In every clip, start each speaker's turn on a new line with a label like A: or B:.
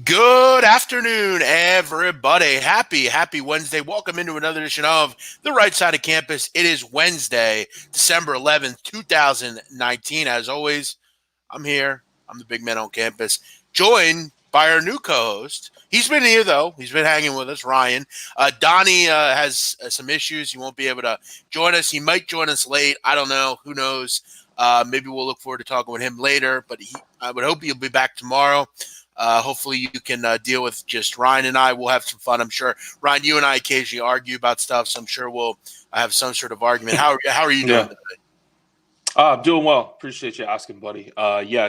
A: Good afternoon, everybody. Happy Wednesday. Welcome into another edition of the Right Side of Campus. It is Wednesday, December 11th, 2019. As always, I'm here. I'm the big man on campus, joined by our new co-host. He's been here, though. He's been hanging with us, Ryan. Donnie has some issues. He won't be able to join us. He might join us late. I don't know. Who knows? Maybe we'll look forward to talking with him later, but I would hope he'll be back tomorrow. Hopefully you can deal with just Ryan and I. We'll have some fun, I'm sure. Ryan, you and I occasionally argue about stuff, so I'm sure we'll have some sort of argument. How are you doing today?
B: I'm doing well. Appreciate you asking, buddy.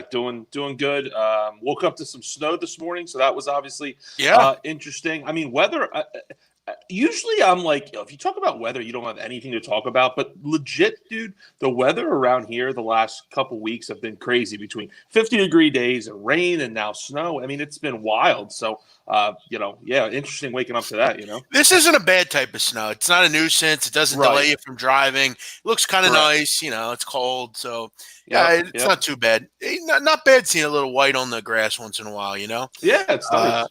B: Doing good. Woke up to some snow this morning, so that was obviously interesting. I mean, weather. Usually I'm like, if you talk about weather, you don't have anything to talk about. But legit, dude, the weather around here the last couple weeks have been crazy between 50-degree days and rain and now snow. I mean, it's been wild. So, interesting waking up to that,
A: This isn't a bad type of snow. It's not a nuisance. It doesn't delay you from driving. It looks kind of nice. It's cold. So, it's not too bad. Not bad seeing a little white on the grass once in a while,
B: Yeah, it's nice.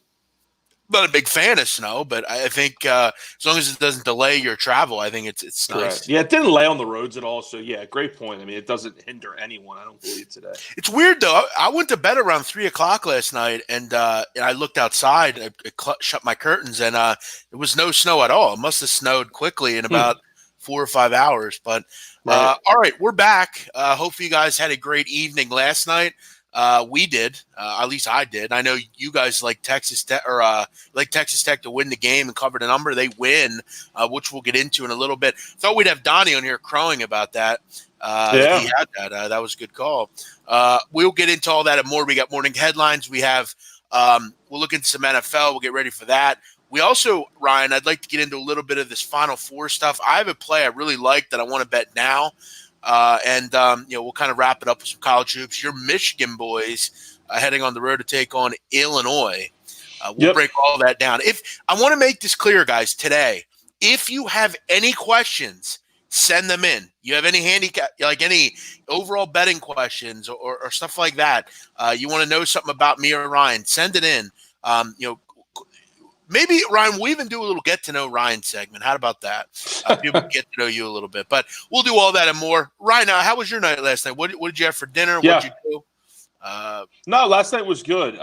A: Not a big fan of snow, but I think as long as it doesn't delay your travel, I think it's nice.
B: Yeah, it didn't lay on the roads at all. So, yeah, great point. I mean, it doesn't hinder anyone, I don't believe, today.
A: It's weird, though. I went to bed around 3 o'clock last night, and I looked outside. I shut my curtains, and there was no snow at all. It must have snowed quickly in about 4 or 5 hours. But, all right, we're back. Hopefully you guys had a great evening last night. We did, at least I did. I know you guys like Texas Tech to win the game and cover the number. They win, which we'll get into in a little bit. Thought we'd have Donnie on here crowing about that. That he had that. That was a good call. We'll get into all that and more. We got morning headlines. We have. We'll look into some NFL. We'll get ready for that. We also, Ryan, I'd like to get into a little bit of this Final Four stuff. I have a play I really like that I want to bet now. We'll kind of wrap it up with some college hoops. Your Michigan boys heading on the road to take on Illinois. We'll break all that down. If I want to make this clear, guys, today, if you have any questions, send them in. You have any handicap, like any overall betting questions or stuff like that. You want to know something about me or Ryan, send it in. Maybe, Ryan, we'll even do a little get-to-know Ryan segment. How about that? People get to know you a little bit. But we'll do all that and more. Ryan, how was your night last night? What did you have for dinner?
B: Yeah.
A: What did you do?
B: No, last night was good.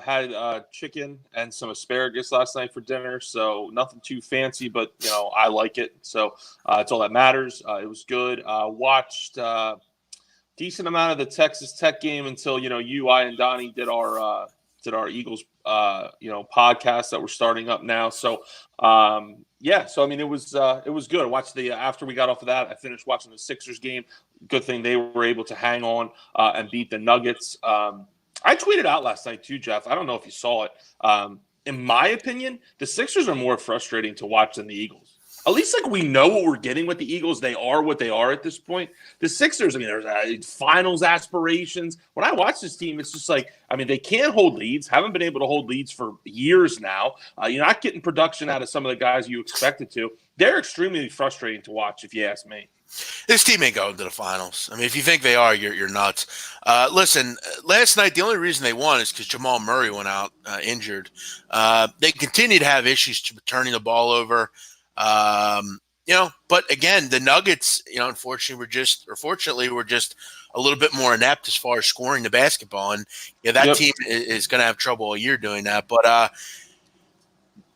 B: Had chicken and some asparagus last night for dinner, so nothing too fancy, but, I like it. So it's all that matters. It was good. Watched decent amount of the Texas Tech game until, I, and Donnie did our Eagles podcast that we're starting up now. So so I mean it was good. I watched after we got off of that, I finished watching the Sixers game. Good thing they were able to hang on and beat the Nuggets. I tweeted out last night too, Jeff. I don't know if you saw it. In my opinion, the Sixers are more frustrating to watch than the Eagles. At least, we know what we're getting with the Eagles. They are what they are at this point. The Sixers, I mean, there's finals aspirations. When I watch this team, it's just they can't hold leads. Haven't been able to hold leads for years now. You're not getting production out of some of the guys you expected to. They're extremely frustrating to watch, if you ask me.
A: This team ain't going to the finals. I mean, if you think they are, you're nuts. Listen, last night, the only reason they won is because Jamal Murray went out injured. They continue to have issues turning the ball over. But again, the Nuggets, fortunately, were just a little bit more inept as far as scoring the basketball. And that team is going to have trouble all year doing that. But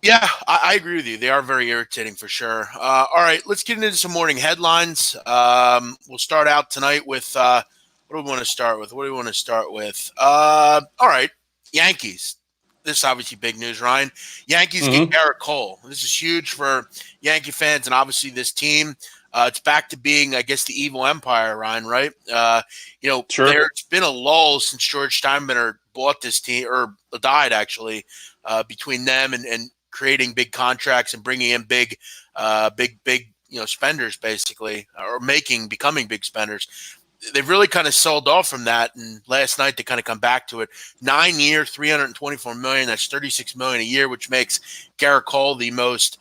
A: I agree with you. They are very irritating for sure. All right, let's get into some morning headlines. We'll start out tonight with what do we want to start with? All right, Yankees. This is obviously big news, Ryan. Yankees get Gerrit Cole. This is huge for Yankee fans and obviously this team. It's back to being, I guess, the evil empire, Ryan, right? Sure. There's been a lull since George Steinbrenner bought this team, or died actually, between them and creating big contracts and bringing in big spenders, basically, or becoming big spenders. They've really kind of sold off from that, and last night they kind of come back to it. 9-year, $324 million. That's $36 million a year, which makes Gerrit Cole the most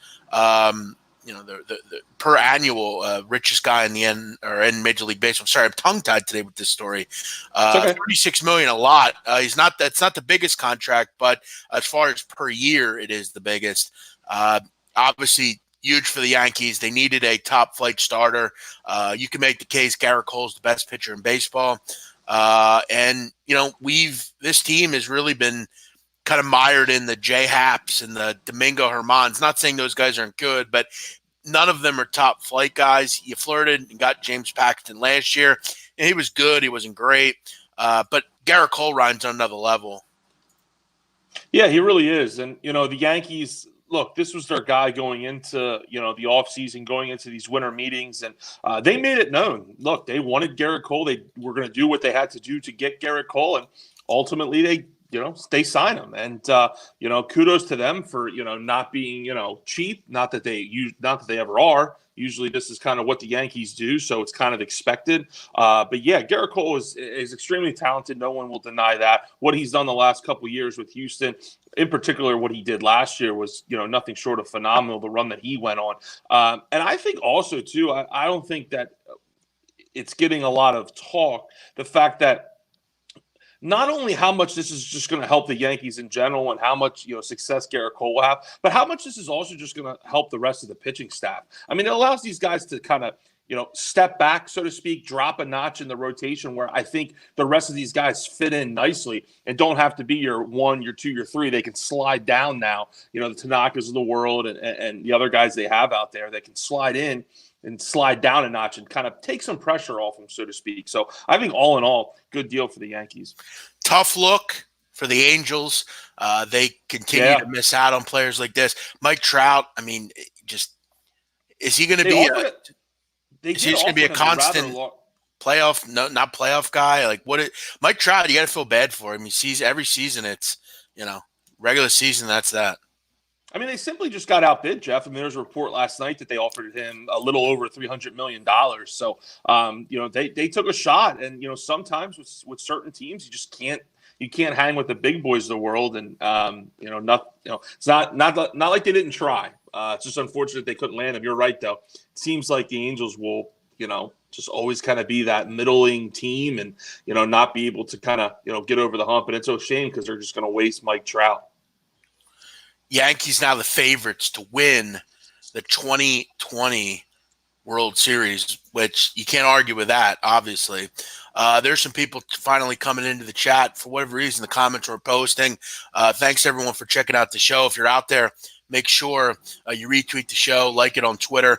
A: the per annual richest guy in the in Major League Baseball. Sorry, I'm tongue tied today with this story.
B: Okay.
A: $36 million, a lot. That's not the biggest contract, but as far as per year, it is the biggest. Obviously, huge for the Yankees. They needed a top flight starter. You can make the case Gerrit Cole's the best pitcher in baseball. And this team has really been kind of mired in the J Haps and the Domingo Hermans. Not saying those guys aren't good, but none of them are top flight guys. You flirted and got James Paxton last year, and he was good. He wasn't great. But Gerrit Cole rides on another level.
B: Yeah, he really is. And, the Yankees, look, this was their guy going into, the offseason, going into these winter meetings. And they made it known. Look, they wanted Gerrit Cole. They were going to do what they had to do to get Gerrit Cole. And ultimately, they sign him. And, kudos to them for, not being, cheap. Not that they ever are. Usually this is kind of what the Yankees do, so it's kind of expected. But yeah, Gerrit Cole is extremely talented. No one will deny that. What he's done the last couple of years with Houston, in particular what he did last year, was nothing short of phenomenal, the run that he went on. And I think also, too, I don't think that it's getting a lot of talk, the fact that not only how much this is just going to help the Yankees in general and how much success Gerrit Cole will have, but how much this is also just going to help the rest of the pitching staff. I mean, it allows these guys to kind of step back, so to speak, drop a notch in the rotation where I think the rest of these guys fit in nicely and don't have to be your 1, your 2, your 3. They can slide down now. The Tanakas of the world and the other guys they have out there, they can slide in and slide down a notch and kind of take some pressure off them, so to speak. So I think all in all, good deal for the Yankees.
A: Tough look for the Angels. They continue to miss out on players like this. Mike Trout, I mean, is he going to be a constant playoff? No, not playoff guy. Like Mike Trout, you got to feel bad for him. He sees every season. It's regular season. That's that.
B: I mean, they simply just got outbid, Jeff. I mean, there was a report last night that they offered him a little over $300 million. So, they took a shot. And, sometimes with certain teams, you can't hang with the big boys of the world. And, it's not like they didn't try. It's just unfortunate they couldn't land him. You're right, though. It seems like the Angels will, just always kind of be that middling team and, not be able to kind of, get over the hump. And it's a shame because they're just going to waste Mike Trout.
A: Yankees now the favorites to win the 2020 World Series, which you can't argue with that, obviously. There's some people finally coming into the chat. For whatever reason, the comments we're posting. Thanks, everyone, for checking out the show. If you're out there, make sure you retweet the show, like it on Twitter.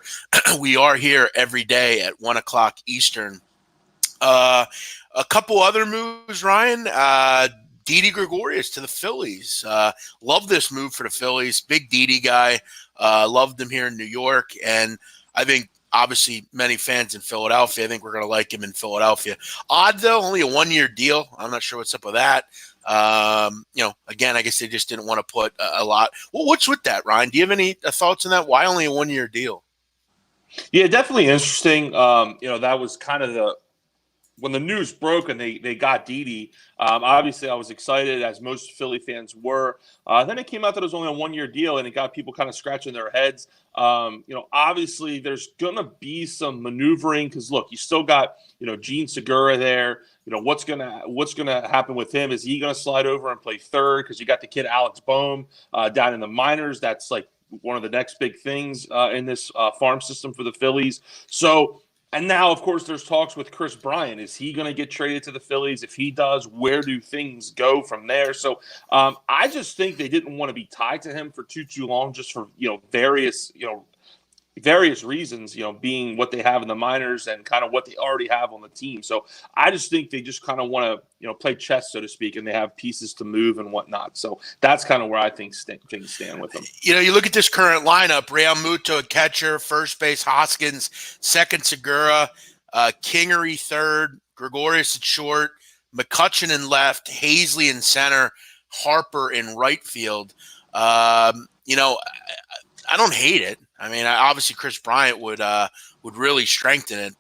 A: We are here every day at 1 o'clock Eastern. A couple other moves, Ryan. Didi Gregorius to the Phillies. Love this move for the Phillies. Big Didi guy. Loved him here in New York. And I think, obviously, many fans in Philadelphia, I think we're going to like him in Philadelphia. Odd, though, only a 1-year deal. I'm not sure what's up with that. Again, I guess they just didn't want to put a lot. Well, what's with that, Ryan? Do you have any thoughts on that? Why only a 1-year deal?
B: Yeah, definitely interesting. That was kind of when the news broke and they got Didi, obviously I was excited, as most Philly fans were. Then it came out that it was only a 1-year deal, and it got people kind of scratching their heads. Obviously there's going to be some maneuvering because, look, you still got, Gene Segura there. What's gonna happen with him? Is he going to slide over and play third? Because you got the kid Alex Bohm down in the minors. That's like one of the next big things in this farm system for the Phillies. So. And now, of course, there's talks with Chris Bryant. Is he going to get traded to the Phillies? If he does, where do things go from there? So I just think they didn't want to be tied to him for too long, just for various reasons, being what they have in the minors and kind of what they already have on the team. So I just think they just kind of want to, play chess, so to speak, and they have pieces to move and whatnot. So that's kind of where I think things stand with them.
A: You look at this current lineup: Real Muto at catcher, first base Hoskins, second Segura, Kingery third, Gregorius at short, McCutchen in left, Hazley in center, Harper in right field. I don't hate it. I mean, obviously Chris Bryant would really strengthen it.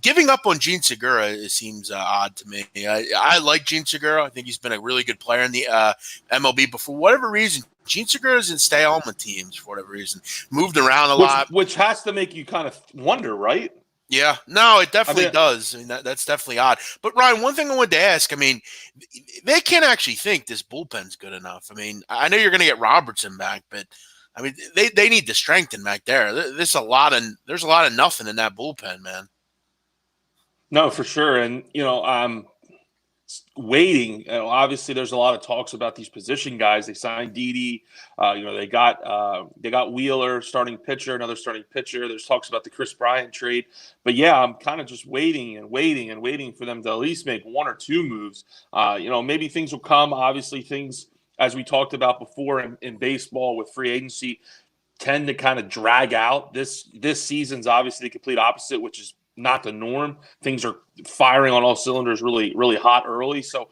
A: Giving up on Gene Segura, it seems odd to me. I like Gene Segura. I think he's been a really good player in the MLB. But for whatever reason, Gene Segura doesn't stay on with teams for whatever reason. Moved around a lot.
B: Which has to make you kind of wonder, right?
A: Yeah, no, it definitely does. I mean, that's definitely odd. But Ryan, one thing I wanted to ask, I mean, they can't actually think this bullpen's good enough. I mean, I know you're going to get Robertson back, but I mean, they need to strengthen back there. There's a lot of nothing in that bullpen, man.
B: No, for sure. And, I'm waiting. Obviously, there's a lot of talks about these position guys. They signed Didi. They got Wheeler, starting pitcher, another starting pitcher. There's talks about the Chris Bryant trade. But, yeah, I'm kind of just waiting for them to at least make one or two moves. Maybe things will come. Obviously, things, as we talked about before in baseball with free agency, tend to kind of drag out. This season's obviously the complete opposite, which is not the norm. Things are firing on all cylinders really, really hot early. So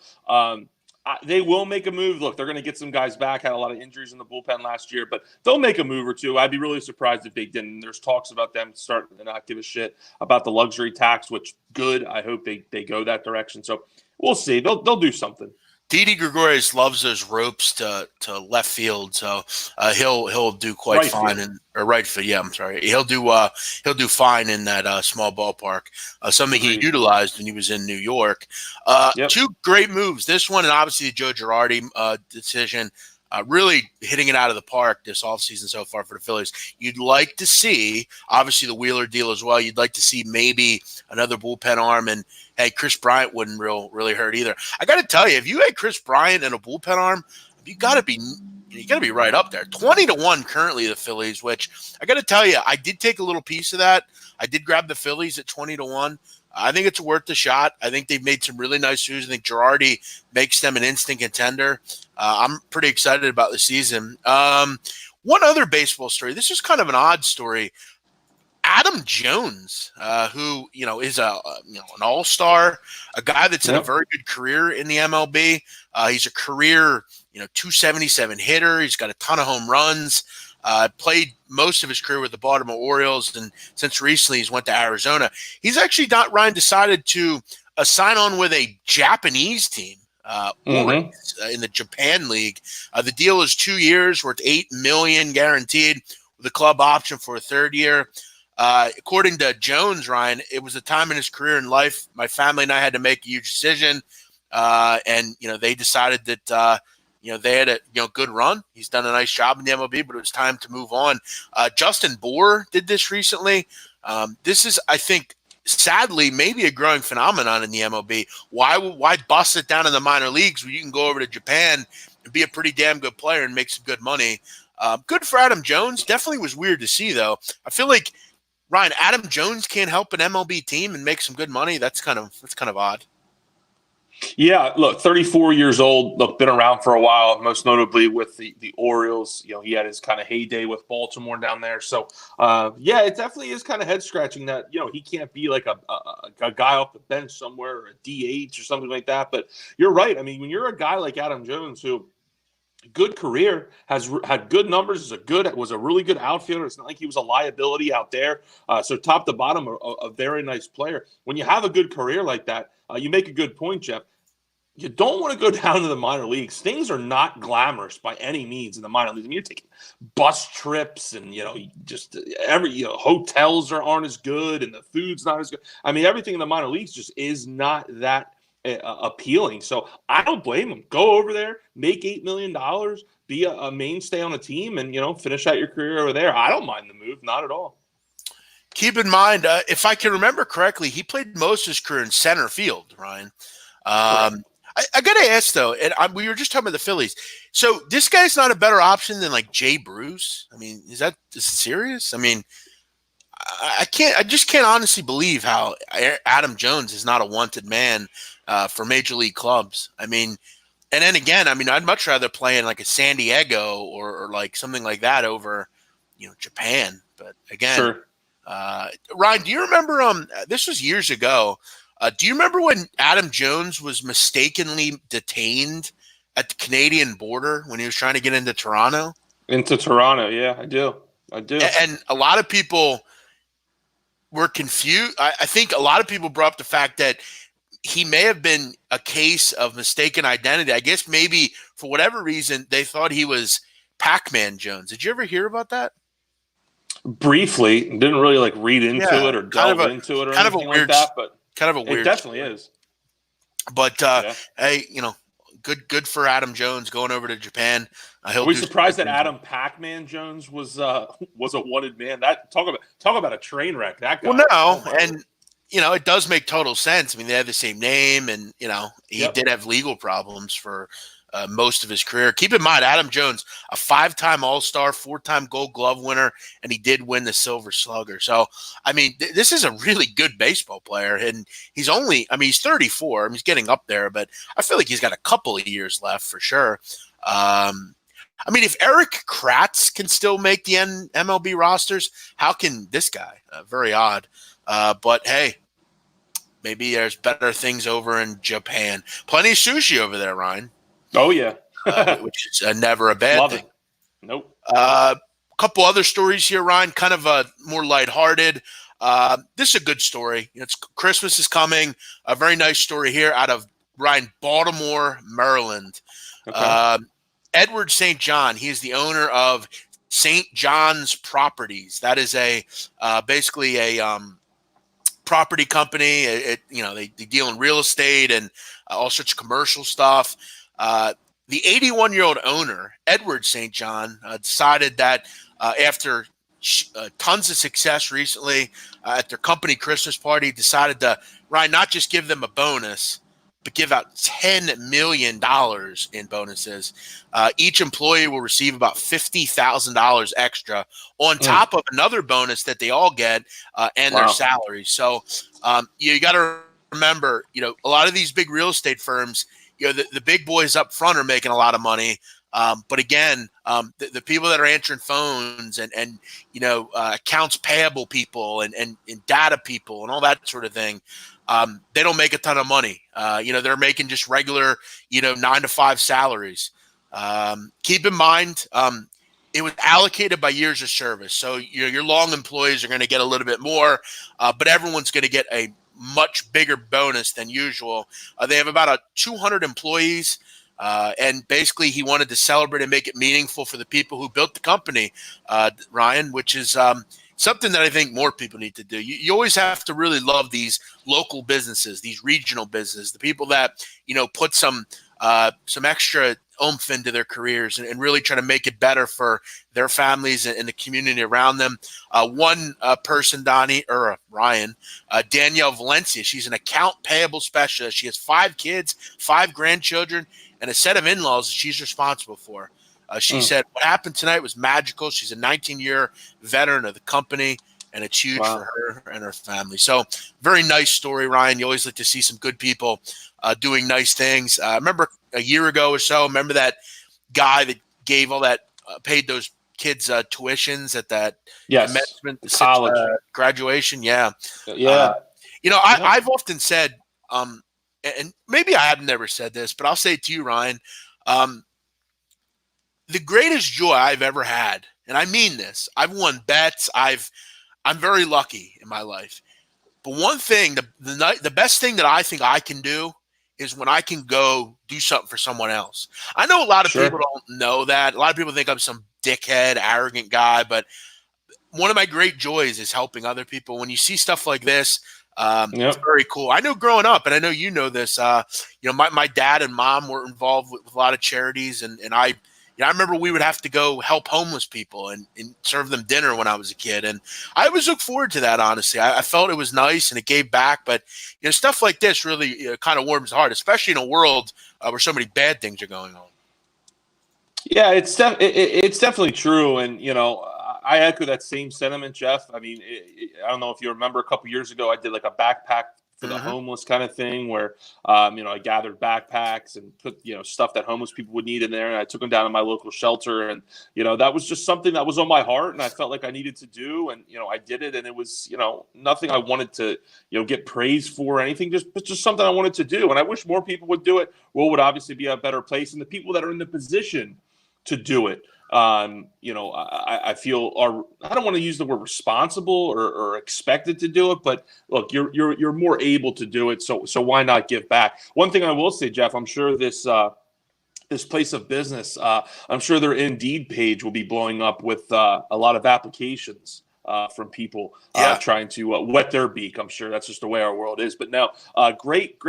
B: they will make a move. Look, they're going to get some guys back. Had a lot of injuries in the bullpen last year, but they'll make a move or two. I'd be really surprised if they didn't. There's talks about them starting to not give a shit about the luxury tax, which good. I hope they go that direction. So we'll see. They'll do something.
A: Didi Gregorius loves those ropes to left field, so he'll do quite fine or right field. Yeah, I'm sorry. He'll do fine in that small ballpark. Something he utilized when he was in New York. Two great moves. This one and obviously the Joe Girardi decision. Really hitting it out of the park this offseason so far for the Phillies. You'd like to see, obviously, the Wheeler deal as well. You'd like to see maybe another bullpen arm. And, hey, Chris Bryant wouldn't really hurt either. I got to tell you, if you had Chris Bryant and a bullpen arm, you got to be right up there. 20-1 currently, the Phillies, which I got to tell you, I did take a little piece of that. I did grab the Phillies at 20-1. I think it's worth the shot. I think they've made some really nice moves. I think Girardi makes them an instant contender. I'm pretty excited about the season. One other baseball story. This is kind of an odd story. Adam Jones, who is an all-star, a guy that's in a very good career in the MLB. He's a career 277 hitter. He's got a ton of home runs. Played most of his career with the Baltimore Orioles, and since recently he's went to Arizona. He's actually decided to sign on with a Japanese team, in the Japan League. The deal is 2 years, worth $8 million guaranteed, with a club option for a third year. According to Jones, Ryan, it was a time in his career and life. My family and I had to make a huge decision, and they decided that. They had a good run. He's done a nice job in the MLB, but it was time to move on. Justin Bour did this recently. This is, I think, sadly, maybe a growing phenomenon in the MLB. Why bust it down in the minor leagues where you can go over to Japan and be a pretty damn good player and make some good money? Good for Adam Jones. Definitely was weird to see, though. I feel like, Ryan, Adam Jones can't help an MLB team and make some good money. That's kind of odd.
B: Yeah, look, 34 years old. Look, been around for a while, most notably with the Orioles. He had his kind of heyday with Baltimore down there. So, it definitely is kind of head scratching that he can't be like a guy off the bench somewhere or a DH or something like that. But you're right. I mean, when you're a guy like Adam Jones, who good career, has had good numbers, was a really good outfielder. It's not like he was a liability out there. So top to bottom, a very nice player. When you have a good career like that, you make a good point, Jeff. You don't want to go down to the minor leagues. Things are not glamorous by any means in the minor leagues. I mean, you're taking bus trips and, just hotels aren't as good and the food's not as good. I mean, everything in the minor leagues just is not that appealing. So I don't blame him. Go over there, make $8 million, be a mainstay on a team and, finish out your career over there. I don't mind the move. Not at all.
A: Keep in mind, if I can remember correctly, he played most of his career in center field, Ryan. I got to ask, though, and we were just talking about the Phillies. So this guy's not a better option than, like, Jay Bruce? I mean, is it serious? I mean, I just can't honestly believe how Adam Jones is not a wanted man for major league clubs. I mean, and then again, I mean, I'd much rather play in, like, a San Diego or like, something like that over, Japan. But, again,
B: sure.
A: Ryan, do you remember this was years ago. Do you remember when Adam Jones was mistakenly detained at the Canadian border when he was trying to get into Toronto?
B: Into Toronto, yeah, I do.
A: And a lot of people were confused. I think a lot of people brought up the fact that he may have been a case of mistaken identity. I guess maybe for whatever reason they thought he was Pac-Man Jones. Did you ever hear about that?
B: Briefly, didn't really like read into it or delve into it or anything like that, but
A: weird
B: it definitely
A: story.
B: is.
A: But hey, good for Adam Jones going over to Japan.
B: Are we surprised that Adam Pac-Man Jones was a wanted man? That talk about a train wreck. That guy.
A: Well, no, and it does make total sense. I mean, they have the same name, and he did have legal problems for most of his career. Keep in mind, Adam Jones, a 5-time All-Star, 4-time Gold Glove winner, and he did win the Silver Slugger. So, I mean, this is a really good baseball player, and he's 34. He's getting up there, but I feel like he's got a couple of years left for sure. If Eric Kratz can still make the MLB rosters, how can this guy? Very odd. But hey, maybe there's better things over in Japan. Plenty of sushi over there, Ryan.
B: Oh, yeah.
A: Which is never a bad thing.
B: Nope.
A: A couple other stories here, Ryan, kind of more lighthearted. This is a good story. Christmas is coming. A very nice story here out of Baltimore, Maryland.
B: Okay.
A: Edward St. John, he is the owner of St. John's Properties. That is basically a property company. They deal in real estate and all sorts of commercial stuff. The 81-year-old owner, Edward St. John, decided that after tons of success recently at their company Christmas party, decided to, Ryan, not just give them a bonus, but give out $10 million in bonuses. Each employee will receive about $50,000 extra on top of another bonus that they all get and their salaries. So you got to remember, a lot of these big real estate firms, the big boys up front are making a lot of money. But again, the people that are answering phones and accounts payable people and data people and all that sort of thing, they don't make a ton of money. They're making just regular, 9-to-5 salaries. Keep in mind, it was allocated by years of service. So your long employees are going to get a little bit more, but everyone's going to get a much bigger bonus than usual. They have about 200 employees. And basically, he wanted to celebrate and make it meaningful for the people who built the company, Ryan, which is something that I think more people need to do. You always have to really love these local businesses, these regional businesses, the people that, put some extra oomph into their careers and really try to make it better for their families and the community around them. One person, Ryan, Danielle Valencia, she's an account payable specialist. She has 5 kids, 5 grandchildren, and a set of in-laws that she's responsible for. She said, what happened tonight was magical. She's a 19-year veteran of the company, and it's huge for her and her family. So very nice story, Ryan. You always like to see some good people doing nice things. I remember a year ago or so, remember that guy that gave all that, paid those kids tuitions at that commencement
B: college
A: graduation? Yeah.
B: Yeah.
A: I've often said, and maybe I have never said this, but I'll say it to you, Ryan, the greatest joy I've ever had, and I mean this, I've won bets, I'm very lucky in my life. But one thing, the best thing that I think I can do is when I can go do something for someone else. I know a lot of people don't know that. A lot of people think I'm some dickhead, arrogant guy, but one of my great joys is helping other people. When you see stuff like this, it's very cool. I know growing up, and I know you know this, my dad and mom were involved with a lot of charities, and I remember we would have to go help homeless people and serve them dinner when I was a kid. And I always look forward to that, honestly. I felt it was nice and it gave back. But stuff like this really kind of warms the heart, especially in a world where so many bad things are going on.
B: Yeah, it's definitely true. And, I echo that same sentiment, Jeff. I mean, I don't know if you remember a couple years ago, I did like a backpack for the homeless kind of thing where, I gathered backpacks and put, stuff that homeless people would need in there. And I took them down to my local shelter. And, that was just something that was on my heart and I felt like I needed to do. And, I did it. And it was, nothing I wanted to, get praised for or anything, just something I wanted to do. And I wish more people would do it. World would obviously be a better place. And the people that are in the position to do it, I feel I don't want to use the word responsible or expected to do it, but look, you're more able to do it. So why not give back? One thing I will say, Jeff, I'm sure this this place of business. I'm sure their Indeed page will be blowing up with a lot of applications from people trying to wet their beak. I'm sure that's just the way our world is. But no, great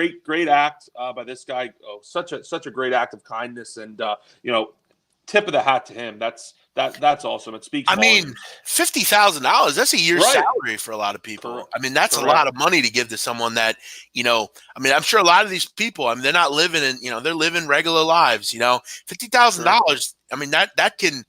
B: act by this guy. Oh, such a great act of kindness, and tip of the hat to him. That's awesome. It speaks.
A: I mean, $50,000. That's a year's salary for a lot of people.
B: Correct.
A: I mean, that's a lot of money to give to someone that, I mean, I'm sure a lot of these people, I mean, they're not living in, they're living regular lives. $50,000. I mean, that can.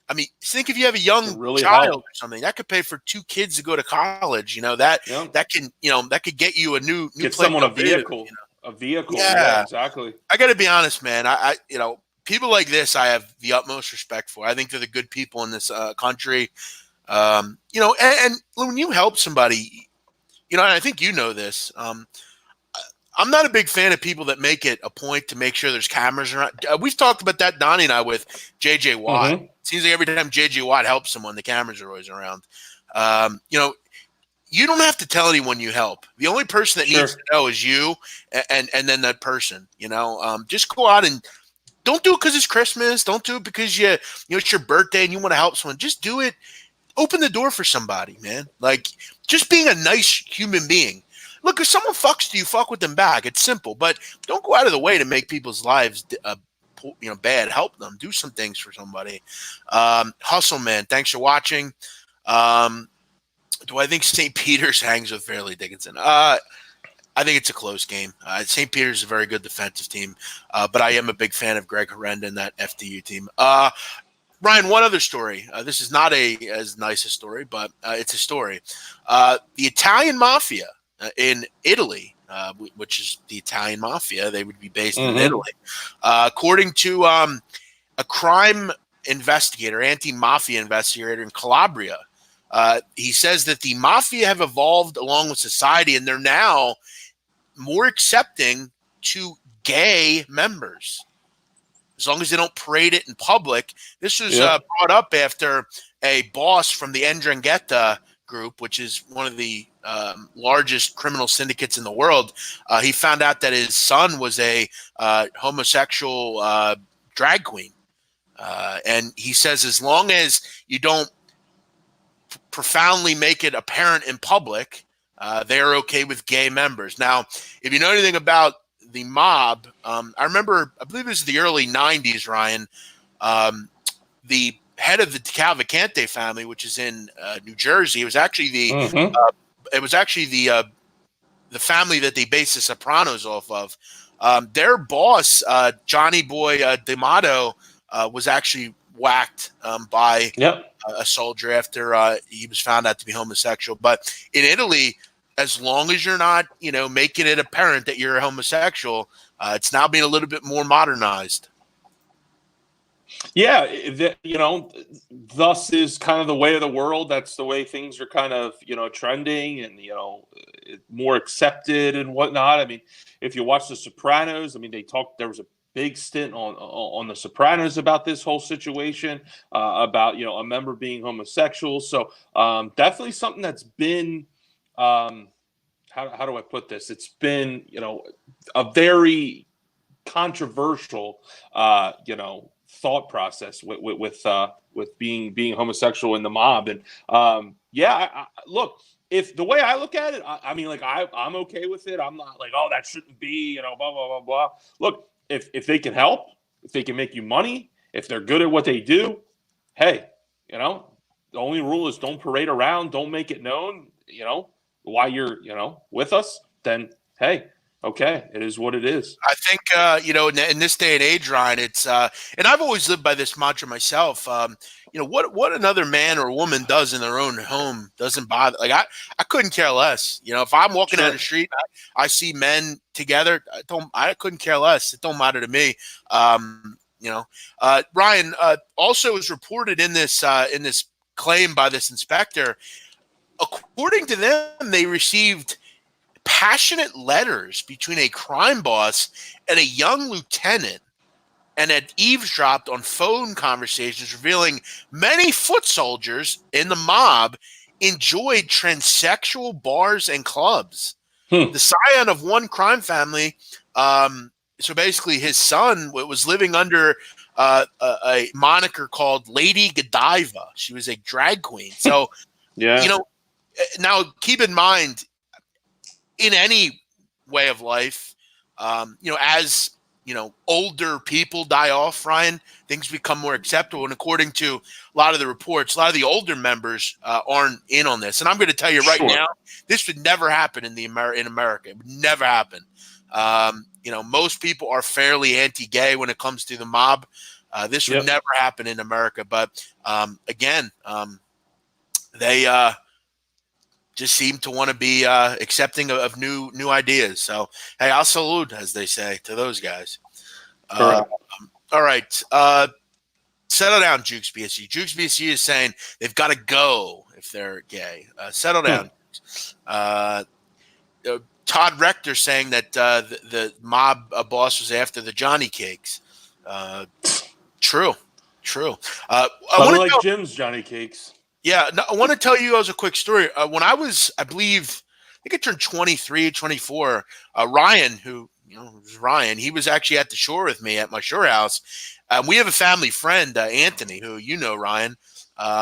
A: I mean, think if you have a young
B: really
A: child or something, that could pay for 2 kids to go to college. That can, that could get you a new
B: get someone a vehicle. A vehicle. Yeah, exactly.
A: I got to be honest, man. I people like this, I have the utmost respect for. I think they're the good people in this country. And when you help somebody, and I think this. I'm not a big fan of people that make it a point to make sure there's cameras around. We've talked about that, Donnie and I, with J.J. Watt. Mm-hmm. Seems like every time J.J. Watt helps someone, the cameras are always around. You don't have to tell anyone you help. The only person that needs to know is you and then that person. Just go out and don't do it because it's Christmas. Don't do it because it's your birthday and you want to help someone. Just do it. Open the door for somebody, man. Like, just being a nice human being. Look, if someone fucks to you, fuck with them back. It's simple, but don't go out of the way to make people's lives, bad. Help them. Do some things for somebody. Hustle, man. Thanks for watching. Do I think St. Peter's hangs with Fairleigh Dickinson? I think it's a close game. St. Peter's is a very good defensive team, but I am a big fan of Greg Horrenda and that FDU team. Ryan, one other story. This is not as nice a story, but it's a story. The Italian Mafia in Italy, which is the Italian Mafia, they would be based in Italy. According to a crime investigator, anti-mafia investigator in Calabria, he says that the mafia have evolved along with society, and they're now more accepting to gay members, as long as they don't parade it in public. This was brought up after a boss from the 'Ndrangheta group, which is one of the largest criminal syndicates in the world. He found out that his son was a homosexual drag queen. And he says as long as you don't profoundly make it apparent in public, they're okay with gay members. Now, if you know anything about the mob, I believe it was the early 90s, Ryan, the head of the Cavalcante family, which is in New Jersey, it was actually the family that they based the Sopranos off of. Their boss, Johnny Boy D'Amato, was actually whacked by a soldier after he was found out to be homosexual. But in Italy, as long as you're not, making it apparent that you're a homosexual, it's now being a little bit more modernized.
B: Yeah, thus is kind of the way of the world. That's the way things are kind of, trending and, more accepted and whatnot. I mean, if you watch The Sopranos, I mean, there was a big stint on The Sopranos about this whole situation, about, a member being homosexual. So definitely something that's been, how do I put this? It's been, a very controversial, thought process with being homosexual in the mob. And look, if the way I look at it, I'm okay with it. I'm not like, oh, that shouldn't be, blah, blah, blah, blah. Look, if they can help, if they can make you money, if they're good at what they do, hey, the only rule is don't parade around, don't make it known, why you're, with us, then, hey, okay, it is what it is.
A: I think, in this day and age, Ryan, it's and I've always lived by this mantra myself. What another man or woman does in their own home doesn't bother. Like I couldn't care less. If I'm walking down the street, I see men together. I couldn't care less. It don't matter to me. Ryan, also was reported in this claim by this inspector. According to them, they received passionate letters between a crime boss and a young lieutenant, and had eavesdropped on phone conversations revealing many foot soldiers in the mob enjoyed transsexual bars and clubs. The scion of one crime family so basically his son was living under a moniker called Lady Godiva. She was a drag queen. So,
B: Yeah.
A: Now keep in mind, in any way of life, as older people die off, Ryan, things become more acceptable. And according to a lot of the reports, a lot of the older members aren't in on this. And I'm going to tell you right now, this would never happen in America. It would never happen. Most people are fairly anti-gay when it comes to the mob. This would never happen in America. But again, they just seem to want to be accepting of new ideas. So, hey, I'll salute, as they say, to those guys. All right. Settle down, Jukes BSU. Jukes BSU is saying they've got to go if they're gay. Settle down. Todd Rector saying that the mob boss was after the Johnny Cakes. True. I
B: like Jim's Johnny Cakes.
A: Yeah, no, I want to tell you guys a quick story. When I was, I think I turned 23, 24, Ryan, Ryan, he was actually at the shore with me at my shore house. We have a family friend, Anthony, who Ryan.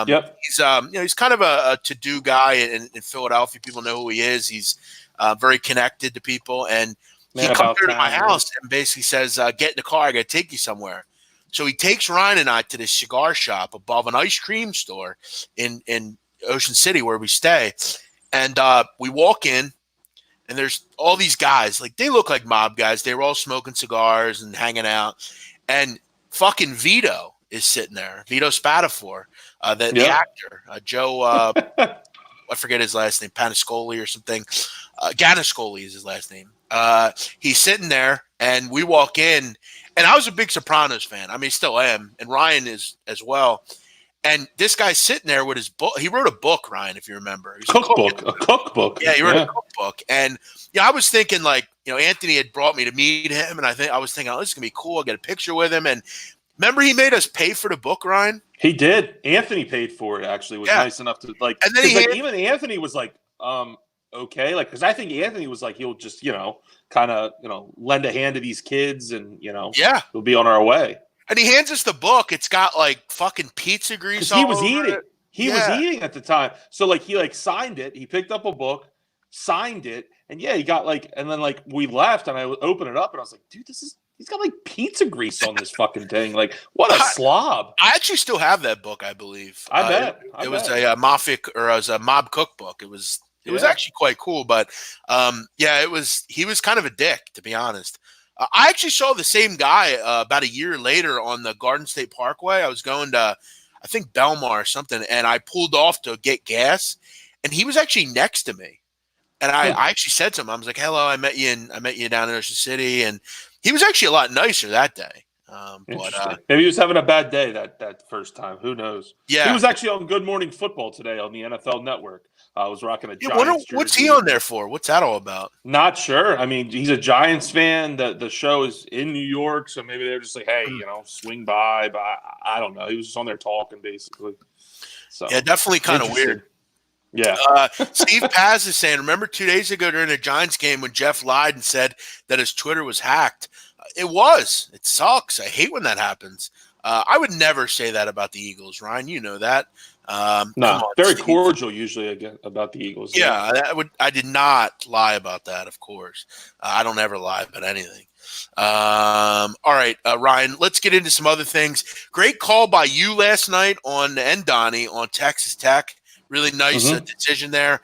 A: He's kind of a to-do guy in Philadelphia. People know who he is. He's very connected to people. And he comes here to my house and basically says, get in the car, I got to take you somewhere. So he takes Ryan and I to this cigar shop above an ice cream store in Ocean City where we stay. And we walk in, and there's all these guys. Like, they look like mob guys. They were all smoking cigars and hanging out. And fucking Vito is sitting there. Vito Spatafor, the actor. Joe, I forget his last name, Paniscoli or something. Ganascoli is his last name. He's sitting there, and we walk in. And I was a big Sopranos fan. I mean, still am. And Ryan is as well. And this guy's sitting there with his book. He wrote a book, Ryan, if you remember.
B: A cookbook.
A: Yeah, he wrote a cookbook. And I was thinking, Anthony had brought me to meet him. And I was thinking, this is going to be cool. I'll get a picture with him. And remember, he made us pay for the book, Ryan?
B: He did. Anthony paid for it, actually. Was nice enough to, And then even Anthony was like, okay. Because I think Anthony was like, he'll just, kind of, lend a hand to these kids and, we'll be on our way.
A: And he hands us the book. It's got fucking pizza grease all over it.
B: He was eating at the time. So he signed it. He picked up a book, signed it. And he got and then we left and I opened it up and I was like, dude, he's got pizza grease on this fucking thing. What a slob.
A: I actually still have that book, I believe.
B: I bet.
A: It was a mafia or it was a mob cookbook. It was actually quite cool, but he was kind of a dick, to be honest. I actually saw the same guy about a year later on the Garden State Parkway. I was going to, I think, Belmar or something, and I pulled off to get gas, and he was actually next to me. And I actually said to him, I was like, "Hello, I met you down in Ocean City," and he was actually a lot nicer that day.
B: But maybe he was having a bad day that first time. Who knows?
A: Yeah,
B: he was actually on Good Morning Football today on the NFL Network. I was rocking a Giants jersey.
A: What's he on there for? What's that all about?
B: Not sure. I mean, he's a Giants fan. The show is in New York, so maybe they're just like, hey, swing by. But I don't know. He was just on there talking, basically. So
A: yeah, definitely kind of weird.
B: Yeah.
A: Steve Paz is saying, remember 2 days ago during the Giants game when Jeff lied and said that his Twitter was hacked? It was. It sucks. I hate when that happens. I would never say that about the Eagles, Ryan. You know that.
B: No, very cordial usually again about the Eagles.
A: Yeah, I did not lie about that, of course. I don't ever lie about anything. All right, Ryan, let's get into some other things. Great call by you last night and Donnie on Texas Tech. Really nice decision there.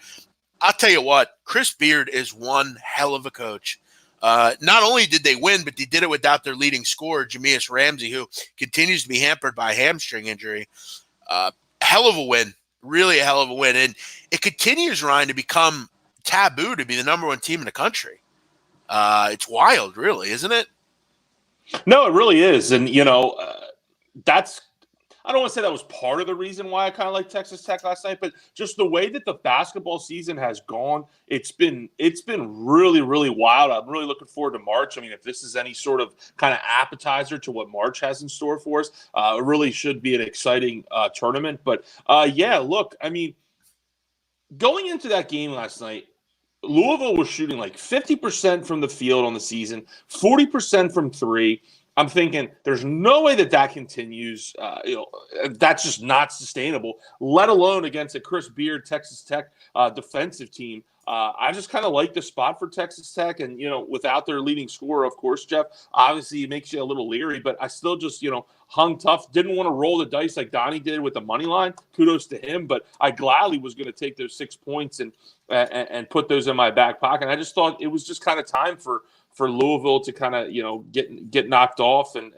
A: I'll tell you what, Chris Beard is one hell of a coach. Not only did they win, but they did it without their leading scorer, Jameis Ramsey, who continues to be hampered by a hamstring injury. Hell of a win, really a hell of a win. And it continues, Ryan, to become taboo to be the number one team in the country. It's wild, really, isn't it?
B: No, it really is. And, that's – I don't want to say that was part of the reason why I kind of like Texas Tech last night, but just the way that the basketball season has gone, it's been really, really wild. I'm really looking forward to March. I mean, if this is any sort of kind of appetizer to what March has in store for us, it really should be an exciting tournament. But, look, I mean, going into that game last night, Louisville was shooting like 50% from the field on the season, 40% from three. I'm thinking there's no way that continues. That's just not sustainable, let alone against a Chris Beard Texas Tech defensive team. I just kind of like the spot for Texas Tech, and without their leading scorer, of course, Jeff. Obviously, it makes you a little leery, but I still just hung tough. Didn't want to roll the dice like Donnie did with the money line. Kudos to him, but I gladly was going to take those 6 points and put those in my back pocket. And I just thought it was just kind of time for Louisville to kind of get knocked off and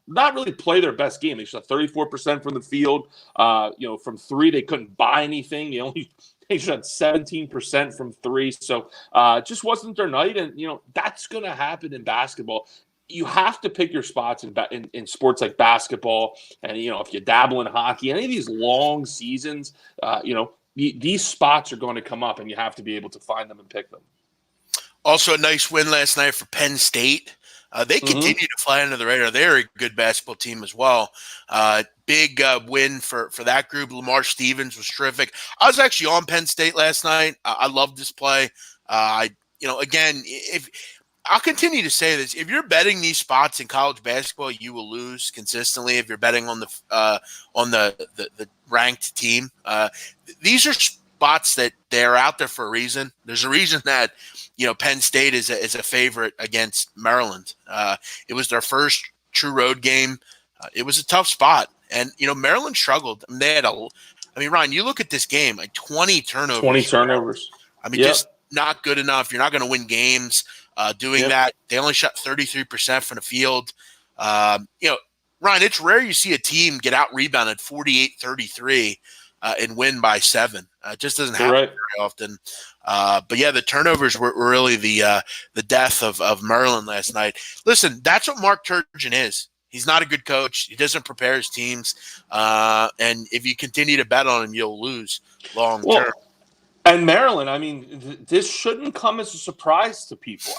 B: not really play their best game. They shot 34% from the field. From three they couldn't buy anything. They shot 17% from three. So it just wasn't their night. And that's going to happen in basketball. You have to pick your spots in sports like basketball, and if you dabble in hockey, any of these long seasons, these spots are going to come up, and you have to be able to find them and pick them.
A: Also, a nice win last night for Penn State. They continue to fly under the radar. They're a good basketball team as well. Big win for that group. Lamar Stevens was terrific. I was actually on Penn State last night. I loved this play. Again, if I'll continue to say this, if you're betting these spots in college basketball, you will lose consistently. If you're betting on the ranked team, these are spots that they're out there for a reason. There's a reason that Penn State is a favorite against Maryland. It was their first true road game. It was a tough spot, and Maryland struggled. I mean, they had Ryan, you look at this game, like 20 turnovers.
B: 20 turnovers.
A: Just not good enough. You're not going to win games doing that. They only shot 33% from the field. Ryan, it's rare you see a team get out rebounded 48-33 and win by 7. It just doesn't happen very often. But yeah, the turnovers were really the death of Maryland last night. Listen, that's what Mark Turgeon is. He's not a good coach. He doesn't prepare his teams. And if you continue to bet on him, you'll lose long term.
B: And Maryland, this shouldn't come as a surprise to people.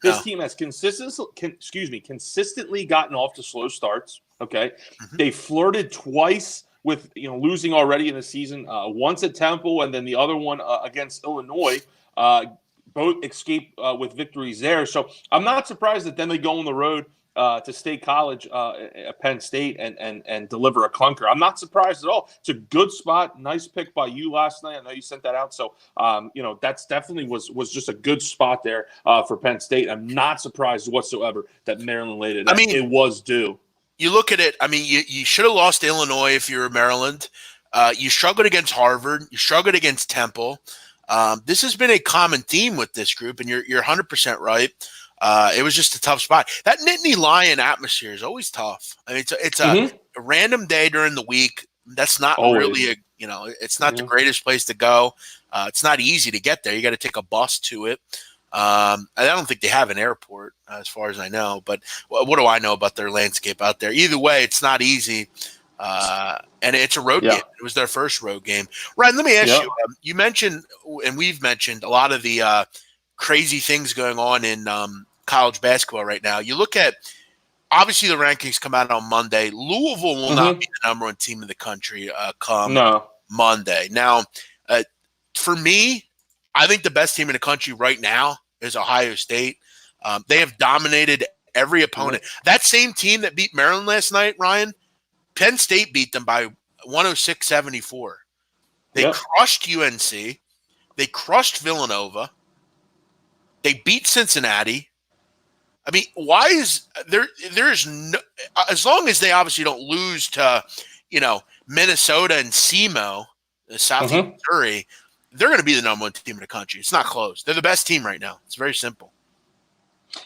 B: This team has consistently gotten off to slow starts. Okay. Mm-hmm. They flirted twice with losing already in the season, once at Temple and then the other one against Illinois. Both escaped with victories there. So I'm not surprised that then they go on the road to State College at Penn State and deliver a clunker. I'm not surprised at all. It's a good spot. Nice pick by you last night. I know you sent that out. So, that's definitely was just a good spot there for Penn State. I'm not surprised whatsoever that Maryland laid it. It was due.
A: You look at it, you should have lost to Illinois if you were Maryland. You struggled against Harvard. You struggled against Temple. This has been a common theme with this group, and you're 100% right. It was just a tough spot. That Nittany Lion atmosphere is always tough. It's a random day during the week. That's not really it's not the greatest place to go. It's not easy to get there. You got to take a bus to it. I don't think they have an airport as far as I know, but what do I know about their landscape out there? Either way, it's not easy. And it's a road game. It was their first road game. Ryan, let me ask you, you mentioned, and we've mentioned a lot of the crazy things going on in college basketball right now. You look at, obviously the rankings come out on Monday. Louisville will not be the number one team in the country come Monday. Now, for me, I think the best team in the country right now is Ohio State. They have dominated every opponent. That same team that beat Maryland last night, Ryan, Penn State beat them by 106-74. They crushed UNC. They crushed Villanova. They beat Cincinnati. Why is there's no, as long as they obviously don't lose to, Minnesota and SEMO, Southeast Missouri, they're going to be the number one team in the country. It's not close. They're the best team right now. It's very simple.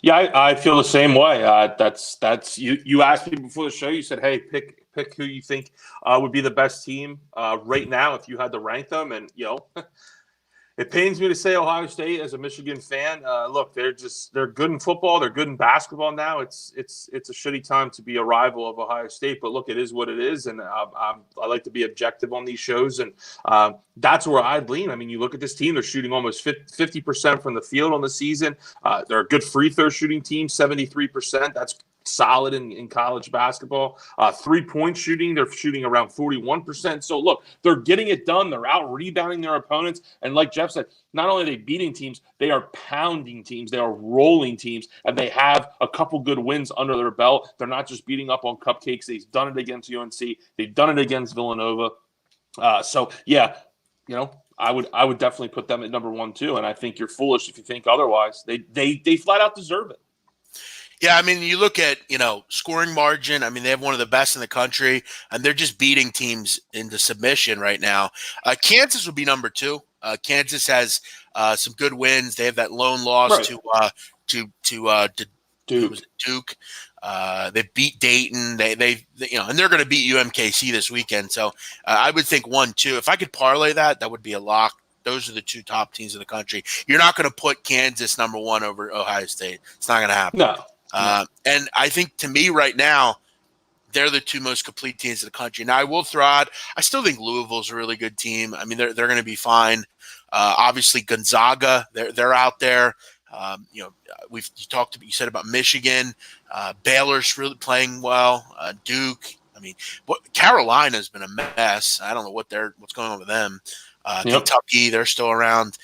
B: Yeah, I feel the same way. That's you asked me before the show. You said, "Hey, pick who you think would be the best team right now if you had to rank them." And it pains me to say Ohio State as a Michigan fan. Look, they're good in football. They're good in basketball now. It's a shitty time to be a rival of Ohio State. But look, it is what it is, and I like to be objective on these shows, and that's where I'd lean. You look at this team; they're shooting almost 50% from the field on the season. They're a good free throw shooting team, 73%. That's solid in college basketball. 3-point shooting, they're shooting around 41%. So look, they're getting it done. They're out rebounding their opponents. And like Jeff said, not only are they beating teams, they are pounding teams. They are rolling teams, and they have a couple good wins under their belt. They're not just beating up on cupcakes. They've done it against UNC. They've done it against Villanova. So yeah, I would definitely put them at number 1 too. And I think you're foolish if you think otherwise. They flat out deserve it.
A: Yeah, I mean, you look at, scoring margin. I mean, they have one of the best in the country, and they're just beating teams into submission right now. Kansas would be number 2. Kansas has some good wins. They have that lone loss to Duke. They beat Dayton. They and they're going to beat UMKC this weekend. So I would think 1, 2. If I could parlay that would be a lock. Those are the 2 top teams in the country. You're not going to put Kansas number 1 over Ohio State. It's not going to happen.
B: No.
A: And I think, to me right now, they're the 2 most complete teams in the country. Now, I will throw out, I still think Louisville's a really good team. I mean, they're going to be fine. Obviously, Gonzaga, they're out there. You said about Michigan. Baylor's really playing well. Duke. I mean, Carolina's been a mess. I don't know what's going on with them. Kentucky, they're still around.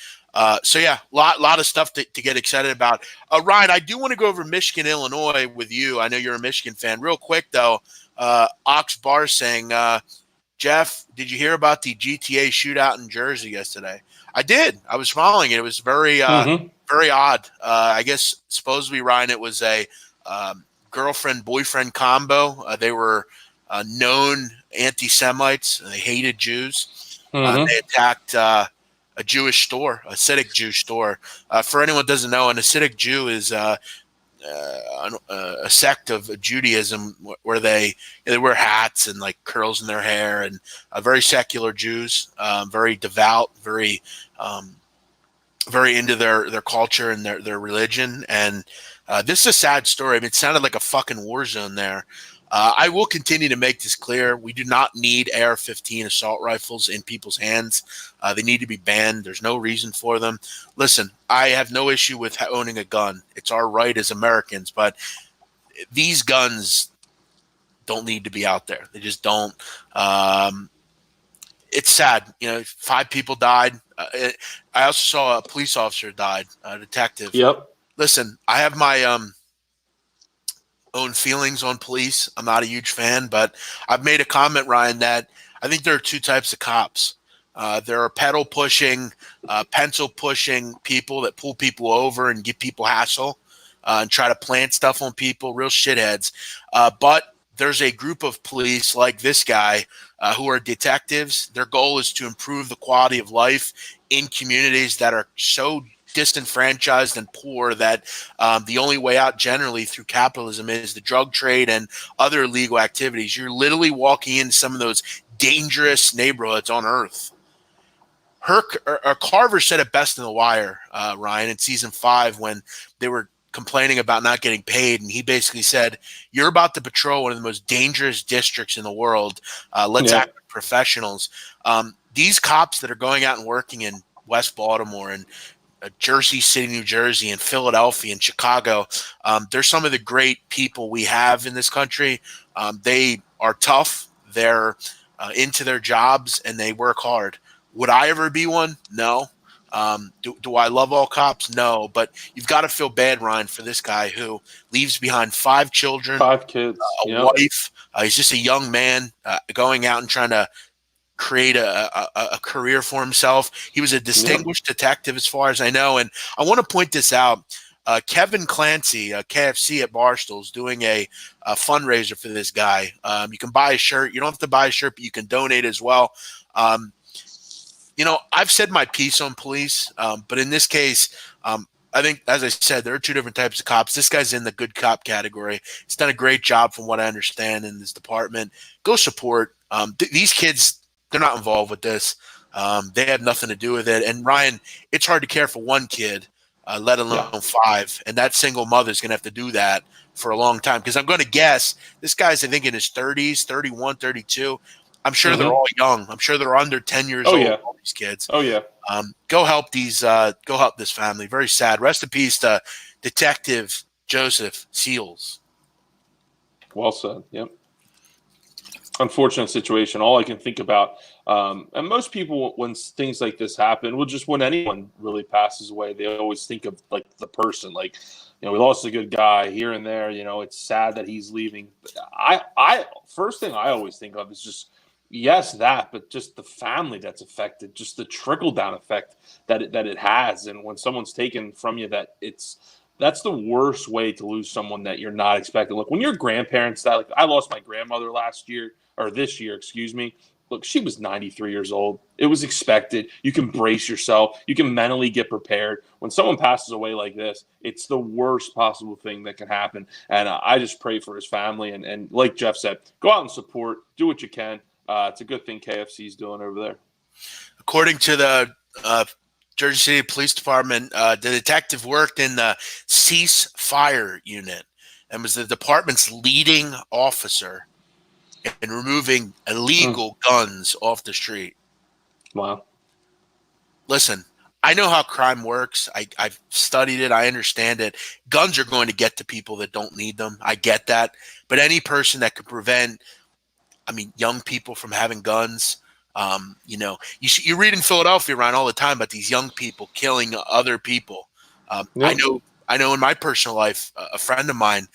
A: So yeah, lot of stuff to get excited about. Ryan, I do want to go over Michigan, Illinois with you. I know you're a Michigan fan. Real quick though, Ox Bar saying, Jeff, did you hear about the GTA shootout in Jersey yesterday? I did. I was following it. It was very very odd. I guess supposedly, Ryan, it was a girlfriend-boyfriend combo. They were known anti-Semites. They hated Jews. They attacked a Jewish store, a Hasidic Jewish store. For anyone who doesn't know, an Hasidic Jew is a sect of Judaism where they wear hats and like curls in their hair, and very secular Jews, very devout, very into their culture and their religion. And this is a sad story. I mean, it sounded like a fucking war zone there. I will continue to make this clear. We do not need AR-15 assault rifles in people's hands. They need to be banned. There's no reason for them. Listen, I have no issue with owning a gun. It's our right as Americans, but these guns don't need to be out there. They just don't. It's sad. 5 people died. I also saw a police officer died, a detective.
B: Yep.
A: Listen, I have my own feelings on police. I'm not a huge fan, but I've made a comment, Ryan, that I think there are 2 types of cops. There are pedal pushing, pencil pushing people that pull people over and give people hassle and try to plant stuff on people, real shitheads. But there's a group of police like this guy who are detectives. Their goal is to improve the quality of life in communities that are so disenfranchised and poor that the only way out generally through capitalism is the drug trade and other illegal activities. You're literally walking in some of those dangerous neighborhoods on earth. Carver said it best in The Wire, Ryan, in season 5 when they were complaining about not getting paid. And he basically said, you're about to patrol one of the most dangerous districts in the world. Let's act like professionals. These cops that are going out and working in West Baltimore and Jersey City, New Jersey, and Philadelphia and Chicago, they're some of the great people we have in this country. They are tough. They're into their jobs, and they work hard. Would I ever be one? No. Do I love all cops? No. But you've got to feel bad, Ryan, for this guy who leaves behind 5 children,
B: 5 kids,
A: a wife. He's just a young man going out and trying to create a career for himself. He was a distinguished detective as far as I know. And I want to point this out. Kevin Clancy, KFC at Barstool, is doing a fundraiser for this guy. You can buy a shirt. You don't have to buy a shirt, but you can donate as well. I've said my piece on police, but in this case, I think, as I said, there are 2 different types of cops. This guy's in the good cop category. He's done a great job from what I understand in this department. Go support. These kids, they're not involved with this. They have nothing to do with it. And Ryan, it's hard to care for 1 kid, let alone 5. And that single mother is going to have to do that for a long time. Because I'm going to guess this guy's, I think, in his 30s, 31, 32. I'm sure they're all young. I'm sure they're under 10 years old, all these kids.
B: Oh, yeah.
A: Go help this family. Very sad. Rest in peace to Detective Joseph Seals.
B: Well said. Yep. Unfortunate situation. All I can think about, and most people, when things like this happen, well, just when anyone really passes away, they always think of like the person, like, we lost a good guy here and there. It's sad that he's leaving. But I first thing I always think of is just, yes, that, but just the family that's affected, just the trickle down effect that it has, and when someone's taken from you, that's the worst way to lose someone that you're not expecting. Look, when your grandparents die, like I lost my grandmother this year, excuse me. Look, she was 93 years old. It was expected. You can brace yourself. You can mentally get prepared. When someone passes away like this, it's the worst possible thing that can happen. And I just pray for his family. And like Jeff said, go out and support. Do what you can. It's a good thing KFC is doing over there.
A: According to the Jersey City Police Department, the detective worked in the Cease Fire Unit and was the department's leading officer in removing illegal guns off the street.
B: Wow.
A: Listen, I know how crime works. I've studied it. I understand it. Guns are going to get to people that don't need them. I get that. But any person that could prevent, young people from having guns, you read in Philadelphia around all the time about these young people killing other people.
B: Yep.
A: I know in my personal life, a friend of mine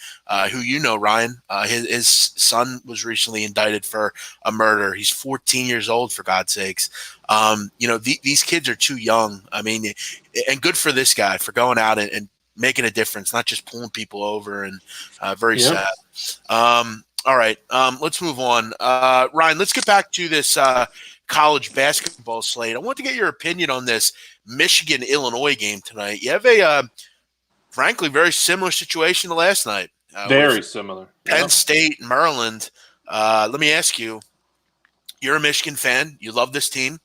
A: who Ryan, his son was recently indicted for a murder. He's 14 years old, for God's sakes. These kids are too young. And good for this guy for going out and making a difference, not just pulling people over, and very sad. All right, let's move on. Ryan, let's get back to this college basketball slate. I want to get your opinion on this Michigan-Illinois game tonight. You have a frankly very similar situation to last night.
B: Very similar.
A: Penn State, Maryland. Let me ask you, you're a Michigan fan. You love this team.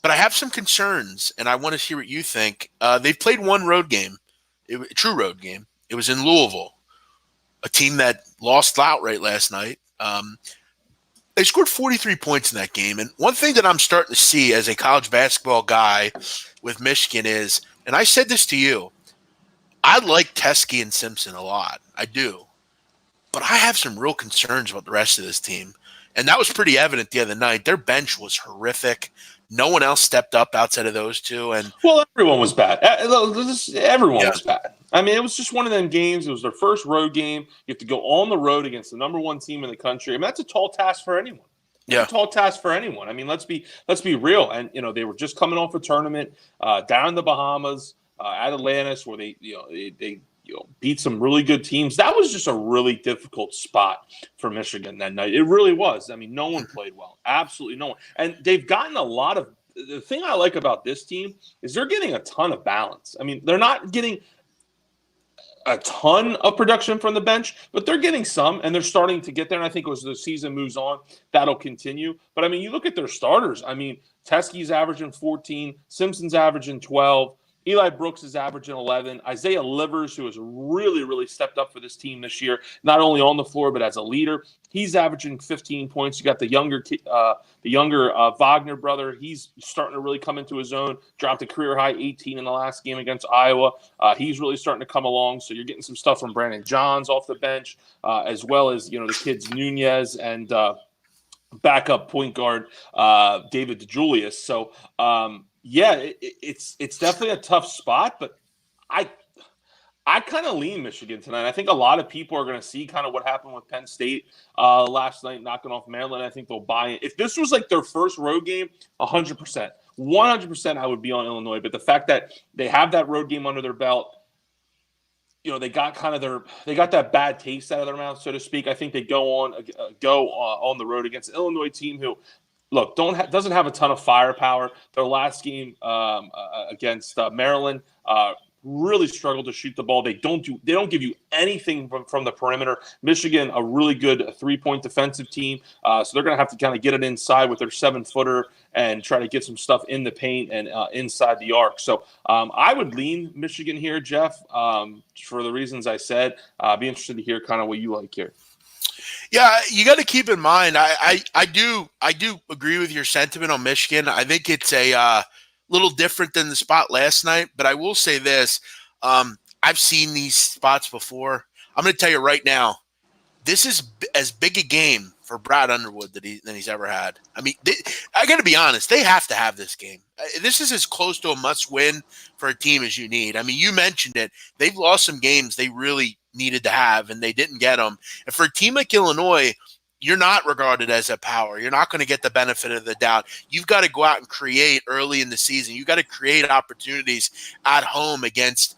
A: But I have some concerns, and I want to hear what you think. They've played one road game, a true road game. It was in Louisville, a team that lost outright last night. They scored 43 points in that game. And one thing that I'm starting to see as a college basketball guy with Michigan is, and I said this to you, I like Teskey and Simpson a lot. I do. But I have some real concerns about the rest of this team. And that was pretty evident the other night. Their bench was horrific. No one else stepped up outside of those two. And
B: everyone was bad. Everyone was bad. It was just one of them games. It was their first road game. You have to go on the road against the number one team in the country. That's a tall task for anyone. It's a tall task for anyone. Let's be real. And they were just coming off a tournament down in the Bahamas at Atlantis, where they beat some really good teams. That was just a really difficult spot for Michigan that night. It really was. No one played well. Absolutely no one. And they've gotten a lot of – the thing I like about this team is they're getting a ton of balance. They're not getting a ton of production from the bench, but they're getting some, and they're starting to get there. And I think as the season moves on, that'll continue. But, you look at their starters. Teskey's averaging 14, Simpson's averaging 12. Eli Brooks is averaging 11. Isaiah Livers, who has really, really stepped up for this team this year, not only on the floor but as a leader, he's averaging 15 points. You got the younger Wagner brother. He's starting to really come into his own. Dropped a career high 18 in the last game against Iowa. He's really starting to come along. So you're getting some stuff from Brandon Johns off the bench, as well as the kids Nunez and backup point guard David DeJulius. So. It's definitely a tough spot, but I kind of lean Michigan tonight. I think a lot of people are going to see kind of what happened with Penn State last night, knocking off Maryland. I think they'll buy it. If this was like their first road game, 100%. 100% I would be on Illinois. But the fact that they have that road game under their belt, they got that bad taste out of their mouth, so to speak. I think they go on the road against an Illinois team who – look, doesn't have a ton of firepower. Their last game against Maryland really struggled to shoot the ball. They don't give you anything from the perimeter. Michigan, a really good 3-point defensive team, so they're going to have to kind of get it inside with their 7-footer and try to get some stuff in the paint and inside the arc. So I would lean Michigan here, Jeff, for the reasons I said. I'd be interested to hear kind of what you like here.
A: Yeah, you got to keep in mind. I do agree with your sentiment on Michigan. I think it's a little different than the spot last night. But I will say this: I've seen these spots before. I'm going to tell you right now, this is as big a game for Brad Underwood than he's ever had. I mean, I got to be honest, they have to have this game. This is as close to a must-win for a team as you need. I mean, you mentioned it. They've lost some games they really needed to have, and they didn't get them. And for a team like Illinois, you're not regarded as a power. You're not going to get the benefit of the doubt. You've got to go out and create early in the season. You've got to create opportunities at home against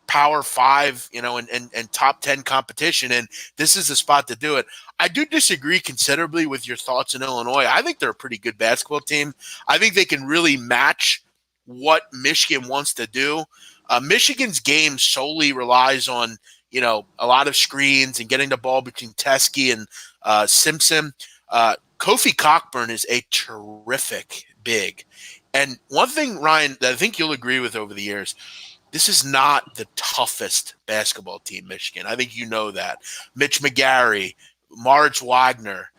A: Power 5, and top 10 competition, and this is the spot to do it. I do disagree considerably with your thoughts in Illinois. I think they're a pretty good basketball team. I think they can really match what Michigan wants to do. Michigan's game solely relies on, a lot of screens and getting the ball between Teskey and Simpson. Kofi Cockburn is a terrific big. And one thing, Ryan, that I think you'll agree with over the years, this is not the toughest basketball team, Michigan. I think you know that. Mitch McGarry, Marge Wagner.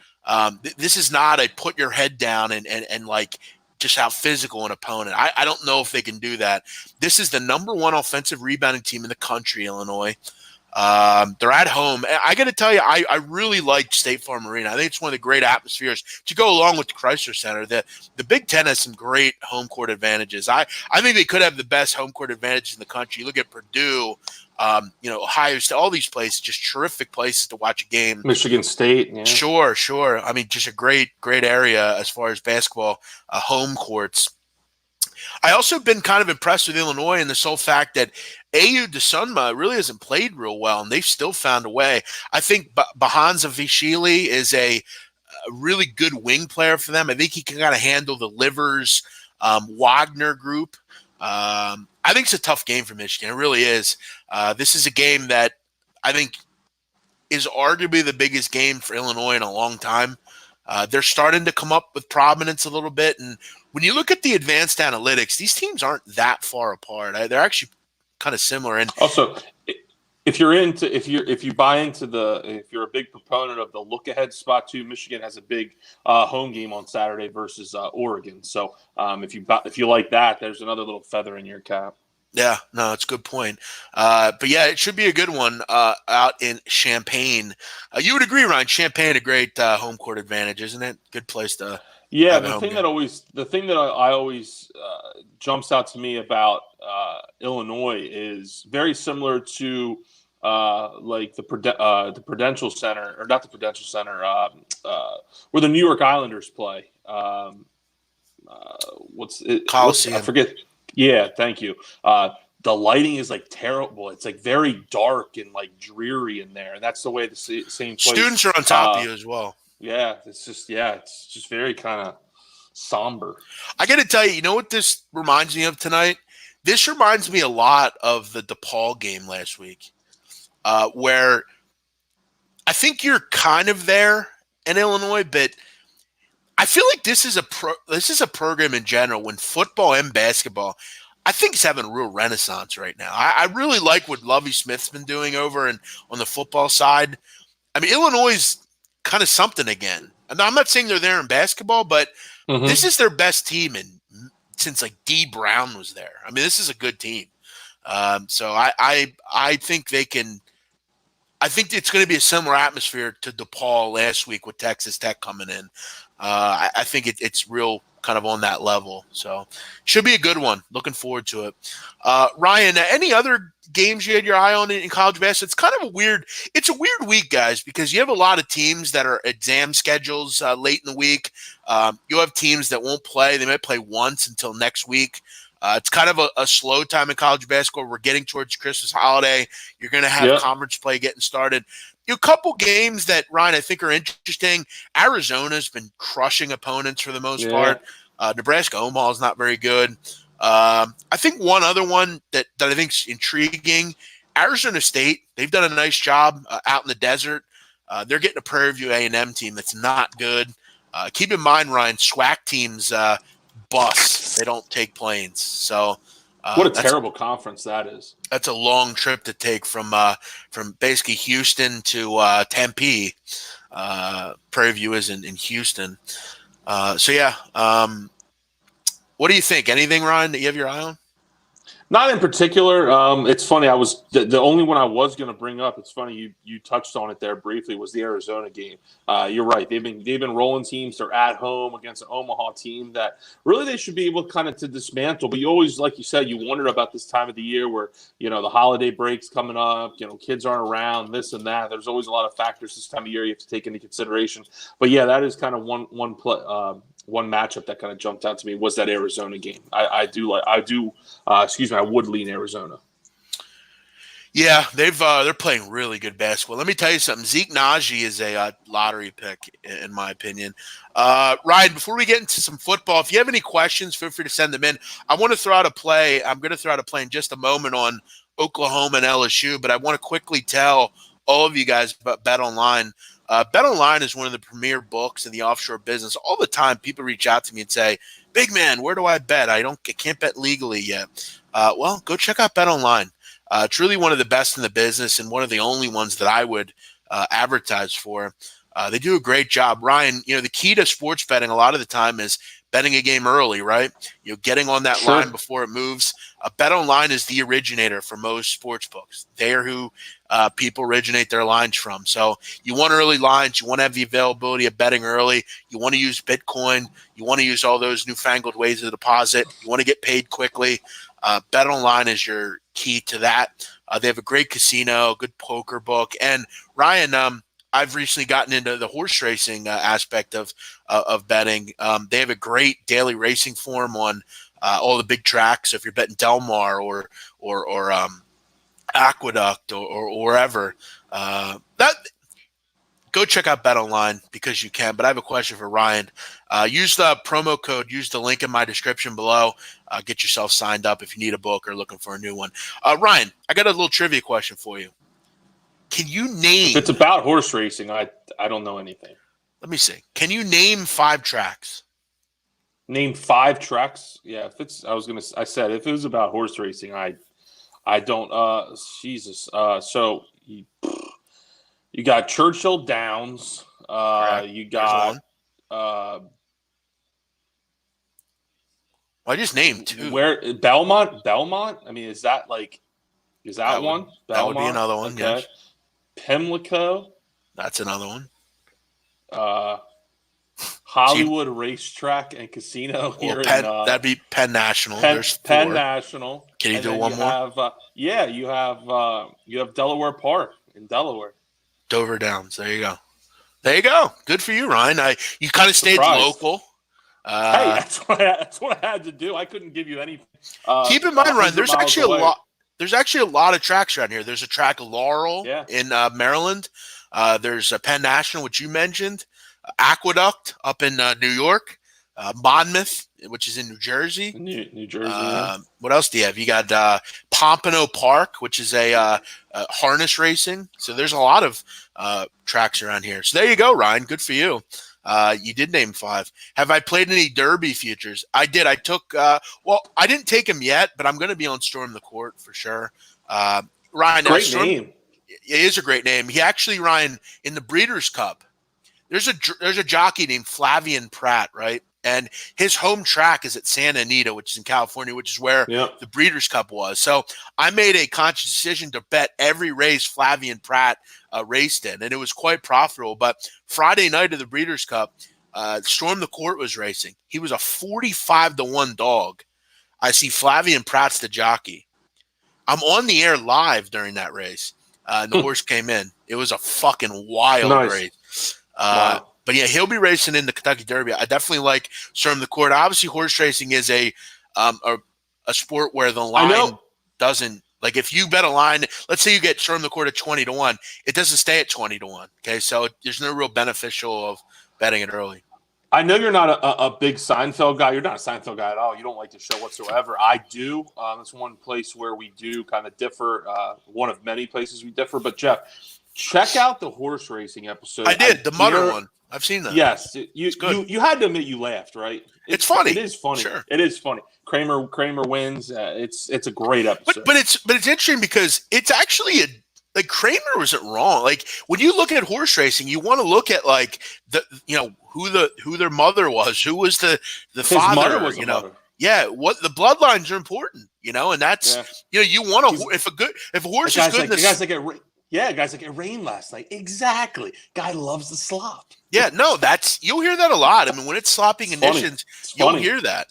A: This is not a put your head down and like just out physical an opponent. I don't know if they can do that. This is the number one offensive rebounding team in the country, Illinois. They're at home. I got to tell you, I really liked State Farm Arena. I think it's one of the great atmospheres to go along with the Chrysler Center. The Big Ten has some great home court advantages. I think they could have the best home court advantage in the country. You look at Purdue, Ohio State, all these places, just terrific places to watch a game.
B: Michigan State. Yeah.
A: Sure. I mean, just a great area as far as basketball home courts. I also been kind of impressed with Illinois in the sole fact that AU DeSunma really hasn't played real well, and they've still found a way. I think Bahanza Vishili is a really good wing player for them. I think he can kind of handle the Livers Wagner group. I think it's a tough game for Michigan. It really is. This is a game that I think is arguably the biggest game for Illinois in a long time. They're starting to come up with prominence a little bit, and when you look at the advanced analytics, these teams aren't that far apart. They're actually kind of similar. And
B: also, if you're a big proponent of the look ahead spot too, Michigan has a big home game on Saturday versus Oregon. So if you like that, there's another little feather in your cap.
A: Yeah, no, it's a good point. But yeah, it should be a good one out in Champaign. You would agree, Ryan? Champaign, a great home court advantage, isn't it? Good place to.
B: Yeah, the thing that I always jumps out to me about Illinois is very similar to like the Prudential Center, or not the Prudential Center, where the New York Islanders play. What's it?
A: Coliseum.
B: I forget. Yeah, thank you. The lighting is like terrible. It's like very dark and like dreary in there, and that's the way the same place.
A: Students are on top of you as well.
B: Yeah, it's just very kind of somber.
A: I got to tell you, you know what this reminds me of tonight? This reminds me a lot of the DePaul game last week, where I think you're kind of there in Illinois, but I feel like this is a program in general, when football and basketball, I think it's having a real renaissance right now. I really like what Lovie Smith's been doing over on the football side. I mean, Illinois is kind of something again. And I'm not saying they're there in basketball, but this is their best team since like D Brown was there. I mean, this is a good team. So I think they can. I think it's going to be a similar atmosphere to DePaul last week with Texas Tech coming in. I think it's real kind of on that level. So should be a good one. Looking forward to it. Ryan, any other games you had your eye on in college basketball? It's kind of a weird week, guys, because you have a lot of teams that are exam schedules late in the week. You have teams that won't play. They might play once until next week. It's kind of a slow time in college basketball. We're getting towards Christmas holiday. You're going to have conference play getting started. A couple games that, Ryan, I think are interesting. Arizona's been crushing opponents for the most part. Nebraska Omaha is not very good. I think one other one that I think is intriguing, Arizona State. They've done a nice job out in the desert. They're getting a Prairie View A&M team that's not good. Keep in mind, Ryan, SWAC teams bus. They don't take planes. So
B: what a terrible conference that is.
A: That's a long trip to take from basically Houston to Tempe. Prairie View is in Houston. So yeah. What do you think? Anything, Ryan, that you have your eye on?
B: Not in particular. It's funny. I was the only one I was going to bring up. It's funny you touched on it there briefly. Was the Arizona game? You're right. They've been rolling teams. They're at home against an Omaha team that really they should be able kind of to dismantle. But you always, like you said, you wondered about this time of the year where the holiday breaks coming up. Kids aren't around. This and that. There's always a lot of factors this time of year you have to take into consideration. But yeah, that is kind of one matchup that kind of jumped out to me was that Arizona game. I would lean Arizona.
A: Yeah, they're playing really good basketball. Let me tell you something. Zeke Naji is a lottery pick, in my opinion. Ryan, before we get into some football, if you have any questions, feel free to send them in. I want to throw out a play. I'm going to throw out a play in just a moment on Oklahoma and LSU, but I want to quickly tell all of you guys about BetOnline. BetOnline is one of the premier books in the offshore business. All the time, people reach out to me and say, "Big man, where do I bet? I can't bet legally yet." Well, go check out BetOnline. It's really one of the best in the business and one of the only ones that I would advertise for. They do a great job. Ryan, the key to sports betting a lot of the time is betting a game early, right? Getting on that line before it moves. BetOnline is the originator for most sports books. They are who people originate their lines from. So you want early lines. You want to have the availability of betting early. You want to use Bitcoin. You want to use all those newfangled ways to deposit. You want to get paid quickly. BetOnline is your key to that. They have a great casino, good poker book. And Ryan, I've recently gotten into the horse racing aspect of betting. They have a great daily racing form on all the big tracks. So if you're betting Del Mar or Aqueduct or wherever, go check out BetOnline because you can. But I have a question for Ryan. Use the promo code. Use the link in my description below. Get yourself signed up if you need a book or looking for a new one. Ryan, I got a little trivia question for you. Can you name?
B: If it's about horse racing, I don't know anything.
A: Let me see. Can you name 5 tracks?
B: Name 5 tracks? Yeah, I said if it was about horse racing, I don't. Jesus. So you got Churchill Downs. You got.
A: I just named 2.
B: Where Belmont? I mean, is that one? Belmont?
A: That would be another one.
B: Okay.
A: Yes.
B: Pimlico.
A: That's another one.
B: Hollywood Racetrack and Casino here
A: that'd be Penn National. There's 4.
B: Penn National.
A: Can you do one more?
B: You have Delaware Park in Delaware.
A: Dover Downs. There you go. Good for you, Ryan. You kind of stayed local.
B: Hey, that's what I had to do. I couldn't give you any.
A: Keep in mind, Ryan, there's actually a lot. There's actually a lot of tracks around here. There's a track Laurel in Maryland. There's Penn National, which you mentioned. Aqueduct up in New York. Monmouth, which is in New Jersey.
B: New Jersey.
A: What else do you have? You got Pompano Park, which is a harness racing. So there's a lot of tracks around here. So there you go, Ryan. Good for you. You did name 5. Have I played any Derby futures? I did. I took I didn't take him yet, but I'm going to be on Storm the Court for sure. Ryan,
B: great name.
A: It is a great name. He actually, Ryan, in the Breeders' Cup, there's a jockey named Flavian Pratt, right? And his home track is at Santa Anita, which is in California, which is where the Breeders' Cup was. So I made a conscious decision to bet every race Flavian Pratt raced in, and it was quite profitable. But Friday night of the Breeders' Cup, Storm the Court was racing. He was a 45-1 dog. I see Flavian Pratt's the jockey. I'm on the air live during that race. And the horse came in. It was a fucking wild race. Wow. But yeah, he'll be racing in the Kentucky Derby. I definitely like Storm the Court. Obviously, horse racing is a sport where the line doesn't, like, if you bet a line, let's say you get Storm the Court at 20-1, it doesn't stay at 20-1. Okay, so there's no real beneficial of betting it early.
B: I know you're not a big Seinfeld guy. You're not a Seinfeld guy at all. You don't like the show whatsoever. I do. It's one place where we do kind of differ. One of many places we differ. But Jeff, check out the horse racing episode.
A: I did the Mutter one. I've seen that.
B: Yes, you had to admit you laughed, right?
A: It's funny.
B: It is funny.
A: Sure.
B: It is funny. Kramer wins. It's a great episode.
A: But it's interesting because it's actually like Kramer wasn't wrong. Like when you look at horse racing, you want to look at like who their mother was, who was the
B: His
A: father.
B: mother was a mother.
A: Yeah, what the bloodlines are important. And that's you want if a horse is good.
B: Guys that get rain last night. Exactly. Guy loves the slop.
A: Yeah, no, you'll hear that a lot. I mean, when it's sloppy conditions, you'll hear that.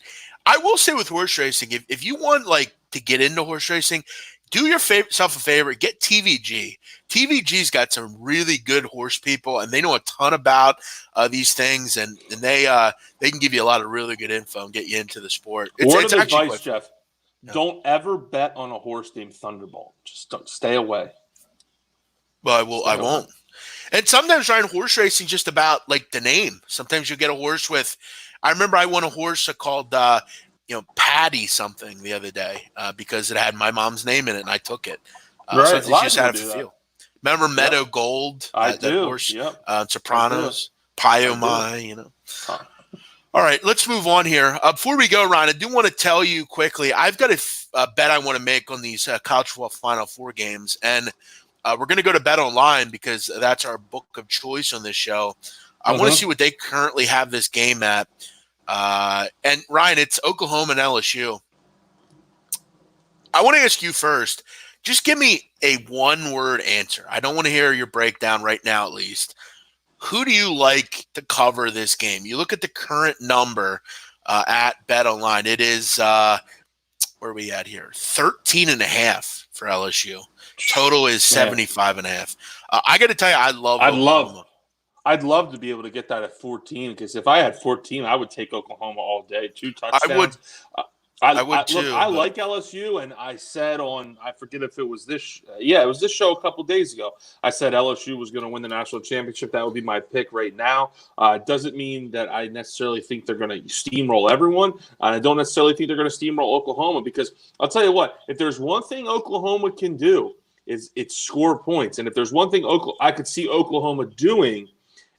A: I will say with horse racing, if you want to get into horse racing, do yourself a favor, get TVG. TVG's got some really good horse people, and they know a ton about these things, and they can give you a lot of really good info and get you into the sport.
B: Word of advice, Jeff. Yeah. Don't ever bet on a horse named Thunderbolt. Just stay away.
A: Well, I won't. And sometimes, Ryan, horse racing just about the name. Sometimes you get a horse with. I remember I won a horse called Patty something the other day because it had my mom's name in it, and I took it.
B: Right,
A: so just out of a feel. Remember Meadow Gold?
B: I do.
A: That horse, Sopranos, Pyomai. All right, let's move on here. Before we go, Ryan, I do want to tell you quickly. I've got a bet I want to make on these college football Final Four games, and we're going to go to BetOnline because that's our book of choice on this show. I want to see what they currently have this game at. And Ryan, it's Oklahoma and LSU. I want to ask you first. Just give me a one-word answer. I don't want to hear your breakdown right now, at least. Who do you like to cover this game? You look at the current number at BetOnline. It is where are we at here? 13.5 for LSU. Total is 75.5. I got to tell you, I love Oklahoma.
B: I'd love to be able to get that at 14 because if I had 14, I would take Oklahoma all day. 2 touchdowns. I would too. Look, I like LSU, and I said I forget if it was this. It was this show a couple days ago. I said LSU was going to win the national championship. That would be my pick right now. It doesn't mean that I necessarily think they're going to steamroll everyone. I don't necessarily think they're going to steamroll Oklahoma because I'll tell you what. If there's one thing Oklahoma can do, is it's score points, and if there's one thing I could see Oklahoma doing,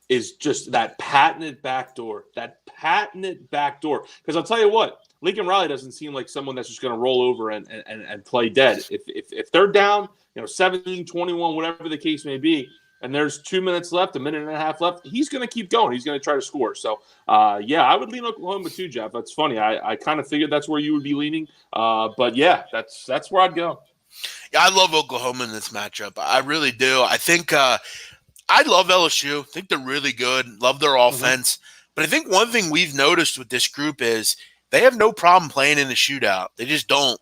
B: is just that patented backdoor. Because I'll tell you what. Lincoln Riley doesn't seem like someone that's just going to roll over and play dead. If they're down, 17, 21, whatever the case may be, and there's 2 minutes left, a minute and a half left, he's going to keep going. He's going to try to score. So, I would lean Oklahoma too, Jeff. That's funny. I kind of figured that's where you would be leaning. But yeah, that's where I'd go.
A: Yeah, I love Oklahoma in this matchup. I really do. I think I love LSU. I think they're really good. Love their offense. But I think one thing we've noticed with this group is they have no problem playing in the shootout. They just don't.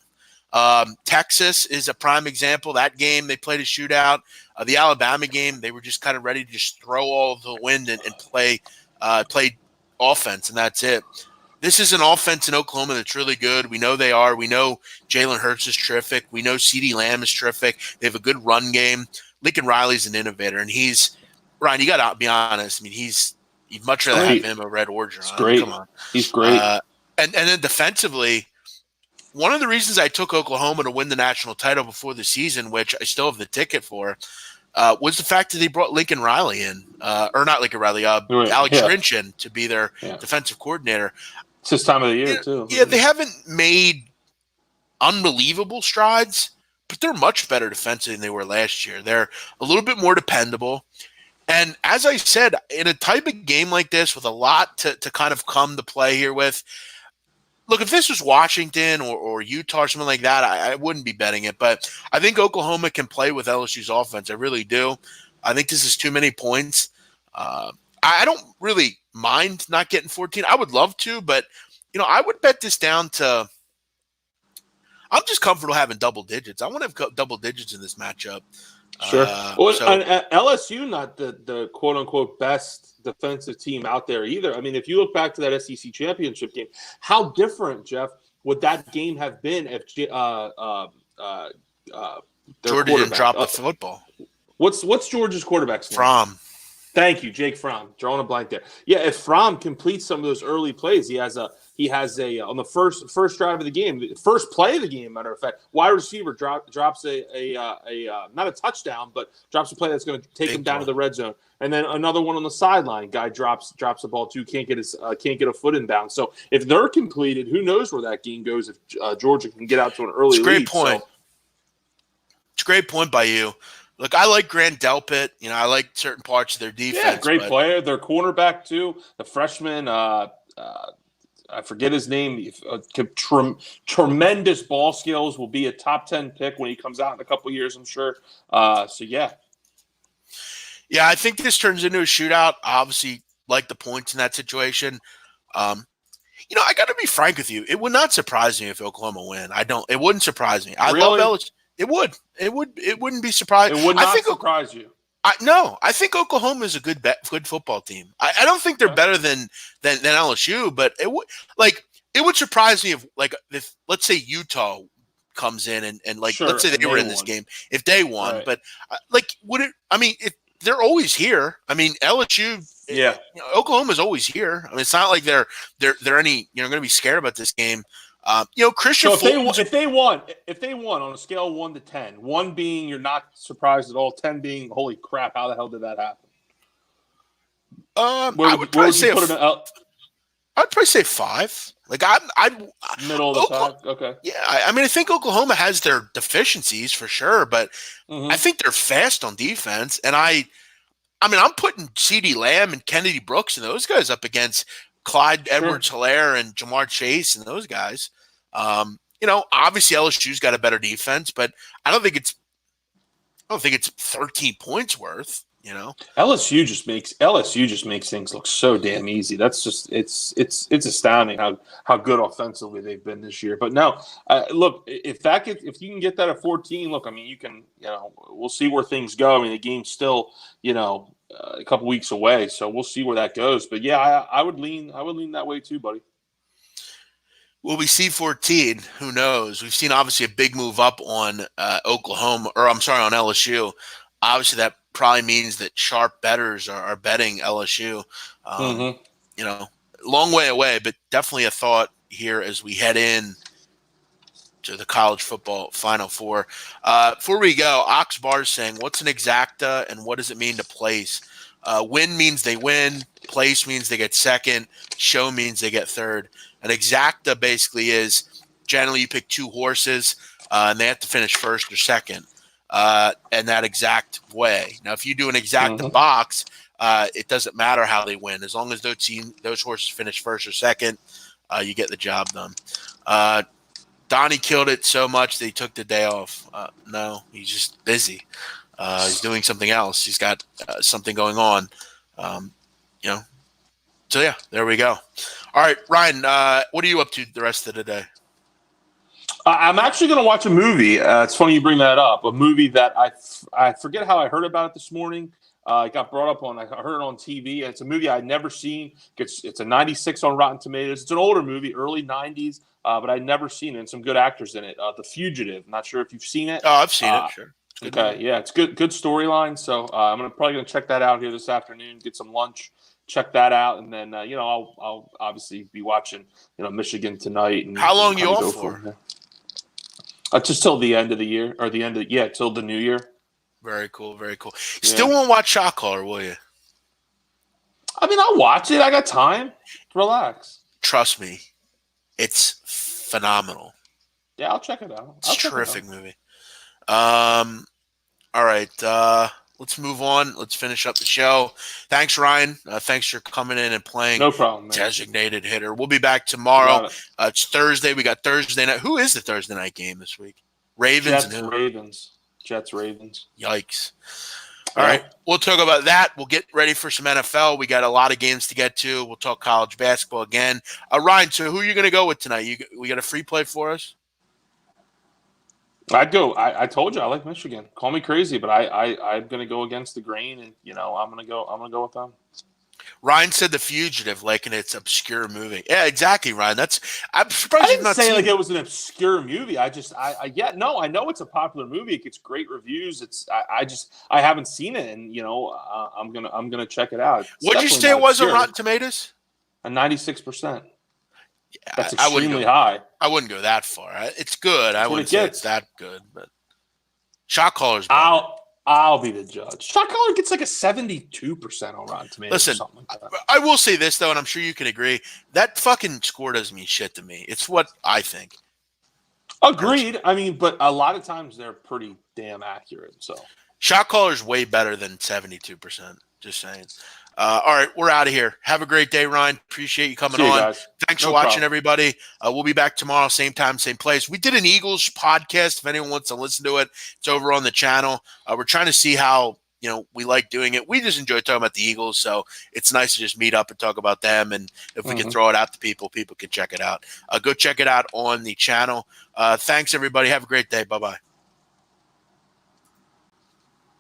A: Texas is a prime example. That game, they played a shootout. The Alabama game, they were just kind of ready to just throw all of the wind and play offense, and that's it. This is an offense in Oklahoma that's really good. We know they are. We know Jalen Hurts is terrific. We know CeeDee Lamb is terrific. They have a good run game. Lincoln Riley's an innovator, and Ryan, you got to be honest. I mean, you'd much rather have him over Ed Orgeron.
B: He's great. Come on. He's great.
A: And then defensively, one of the reasons I took Oklahoma to win the national title before the season, which I still have the ticket for, was the fact that they brought Lincoln Riley in, or not Lincoln Riley, Alex Grinch in to be their defensive coordinator.
B: It's this time of the year, too.
A: Yeah, they haven't made unbelievable strides, but they're much better defensively than they were last year. They're a little bit more dependable. And as I said, in a type of game like this with a lot to kind of come to play here with, look, if this was Washington or Utah or something like that, I wouldn't be betting it. But I think Oklahoma can play with LSU's offense. I really do. I think this is too many points. I don't really mind not getting 14. I would love to, but, I would bet this down to – I'm just comfortable having double digits. I want to have double digits in this matchup.
B: Sure. LSU, not the quote-unquote best defensive team out there either. I mean, if you look back to that SEC championship game, how different, Jeff, would that game have been if
A: Georgia didn't drop the football?
B: What's Georgia's quarterback's name?
A: Fromm.
B: Thank you, Jake Fromm. Drawing a blank there. Yeah, if Fromm completes some of those early plays, he has a on the first drive of the game, first play of the game, matter of fact, wide receiver drops a not a touchdown, but drops a play that's going to take him down to the red zone, and then another one on the sideline. Guy drops the ball too, can't get a foot in bounds. So if they're completed, who knows where that game goes if Georgia can get out to an early lead.
A: It's a great point. It's a great point by you. Look, I like Grant Delpit. I like certain parts of their defense.
B: Yeah, great player. Their cornerback too, the freshman. I forget his name. Tremendous ball skills. Will be a top 10 pick when he comes out in a couple years, I'm sure. So yeah.
A: Yeah, I think this turns into a shootout. Obviously, like the points in that situation. I got to be frank with you. It would not surprise me if Oklahoma win. I don't. It wouldn't surprise me. I love
B: Really?
A: LSU. It would. It would. It wouldn't be surprising.
B: It would
A: I
B: not
A: think.
B: surprise you.
A: No, I think Oklahoma is a good football team. I don't think they're better than LSU, but it would surprise me if let's say Utah comes in and
B: Sure,
A: let's say they were in this game if they won,
B: right.
A: but would it? I mean, if they're always here. I mean, LSU.
B: Yeah,
A: Oklahoma's always here. I mean, it's not like they're any going to be scared about this game. Christian.
B: So if they won on a scale of 1 to 10, 1 being you're not surprised at all, 10 being holy crap, how the hell did that happen?
A: I would probably say I'd probably say 5. Like I
B: middle of the pack. Okay.
A: Yeah, I mean, I think Oklahoma has their deficiencies for sure, but I think they're fast on defense, and I'm putting CeeDee Lamb and Kennedy Brooks and those guys up against Clyde Edwards-Helaire and Jamar Chase and those guys. Obviously LSU's got a better defense, but I don't think it's 13 points worth.
B: LSU just makes things look so damn easy. That's just it's astounding how good offensively they've been this year. But no, look, if you can get that at 14, look, I mean, you can, we'll see where things go. I mean, the game's still, a couple weeks away, so we'll see where that goes. But yeah, I would lean that way too, buddy.
A: Will we see 14? Who knows? We've seen obviously a big move up on Oklahoma, or I'm sorry, on LSU. Obviously, that probably means that sharp bettors are betting LSU. Long way away, but definitely a thought here as we head in to the college football Final Four. Before we go, Ox Bar is saying, what's an exacta and what does it mean to place? Win means they win. Place means they get second. Show means they get third. An exacta basically is generally you pick 2 horses and they have to finish first or second. And that exact way. Now, if you do an exacta box, it doesn't matter how they win. As long as those horses finish first or second, you get the job done. Donnie killed it so much that he took the day off. No, he's just busy. He's doing something else. He's got something going on. So, yeah, there we go. All right, Ryan, what are you up to the rest of the day?
B: I'm actually going to watch a movie. It's funny you bring that up. A movie that I forget how I heard about it this morning. It got brought up I heard it on TV. It's a movie I'd never seen. It's a 96 on Rotten Tomatoes. It's an older movie, early 90s, but I'd never seen it. And some good actors in it. The Fugitive. I'm not sure if you've seen it.
A: Oh, I've seen it. Sure.
B: Okay, movie. Yeah, it's good storyline. So I'm probably going to check that out here this afternoon. Get some lunch. Check that out, and then I'll obviously be watching Michigan tonight. And
A: how long you off for?
B: Just till the end of the year, or till the new year.
A: Very cool, very cool. Still won't watch Shot Caller, will you?
B: I mean, I'll watch it. I got time. Relax.
A: Trust me, it's phenomenal.
B: Yeah, I'll check it out.
A: It's a terrific movie. All right. Let's move on. Let's finish up the show. Thanks, Ryan. Thanks for coming in and playing.
B: No problem, man.
A: Designated hitter. We'll be back tomorrow. It's Thursday. We got Thursday night. Who is the Thursday night game this week? Ravens.
B: Jets, Ravens.
A: Yikes. All right. We'll talk about that. We'll get ready for some NFL. We got a lot of games to get to. We'll talk college basketball again. Ryan, so who are you going to go with tonight? We got a free play for us?
B: I'd go. I told you I like Michigan. Call me crazy, but I'm going to go against the grain, and I'm going to go with them.
A: Ryan said The Fugitive, like in its obscure movie. Yeah, exactly, Ryan. I'm surprised
B: I didn't
A: you've not
B: say
A: seen
B: like it was an obscure movie. I know it's a popular movie. It gets great reviews. I haven't seen it, and I'm gonna check it out.
A: What did you say it was on Rotten Tomatoes?
B: A 96%.
A: Yeah,
B: that's extremely high.
A: I wouldn't go that far. It's good. I wouldn't say it's that good, but Shot Caller's better.
B: I'll be the judge. Shot Caller gets like a 72% on Rotten Tomatoes.
A: Listen,
B: or something like that.
A: I will say this though, and I'm sure you can agree. That fucking score doesn't mean shit to me. It's what I think.
B: Agreed. I mean, but a lot of times they're pretty damn accurate. So
A: Shot Caller's way better than 72%. Just saying. All right, we're out of here. Have a great day, Ryan. Appreciate you coming
B: See you
A: on.
B: guys.
A: Thanks
B: No
A: for watching,
B: problem.
A: everybody. We'll be back tomorrow, same time, same place. We did an Eagles podcast. If anyone wants to listen to it, it's over on the channel. We're trying to see how we like doing it. We just enjoy talking about the Eagles, so it's nice to just meet up and talk about them. And if we can throw it out to people, people can check it out. Go check it out on the channel. Thanks, everybody. Have a great day. Bye-bye.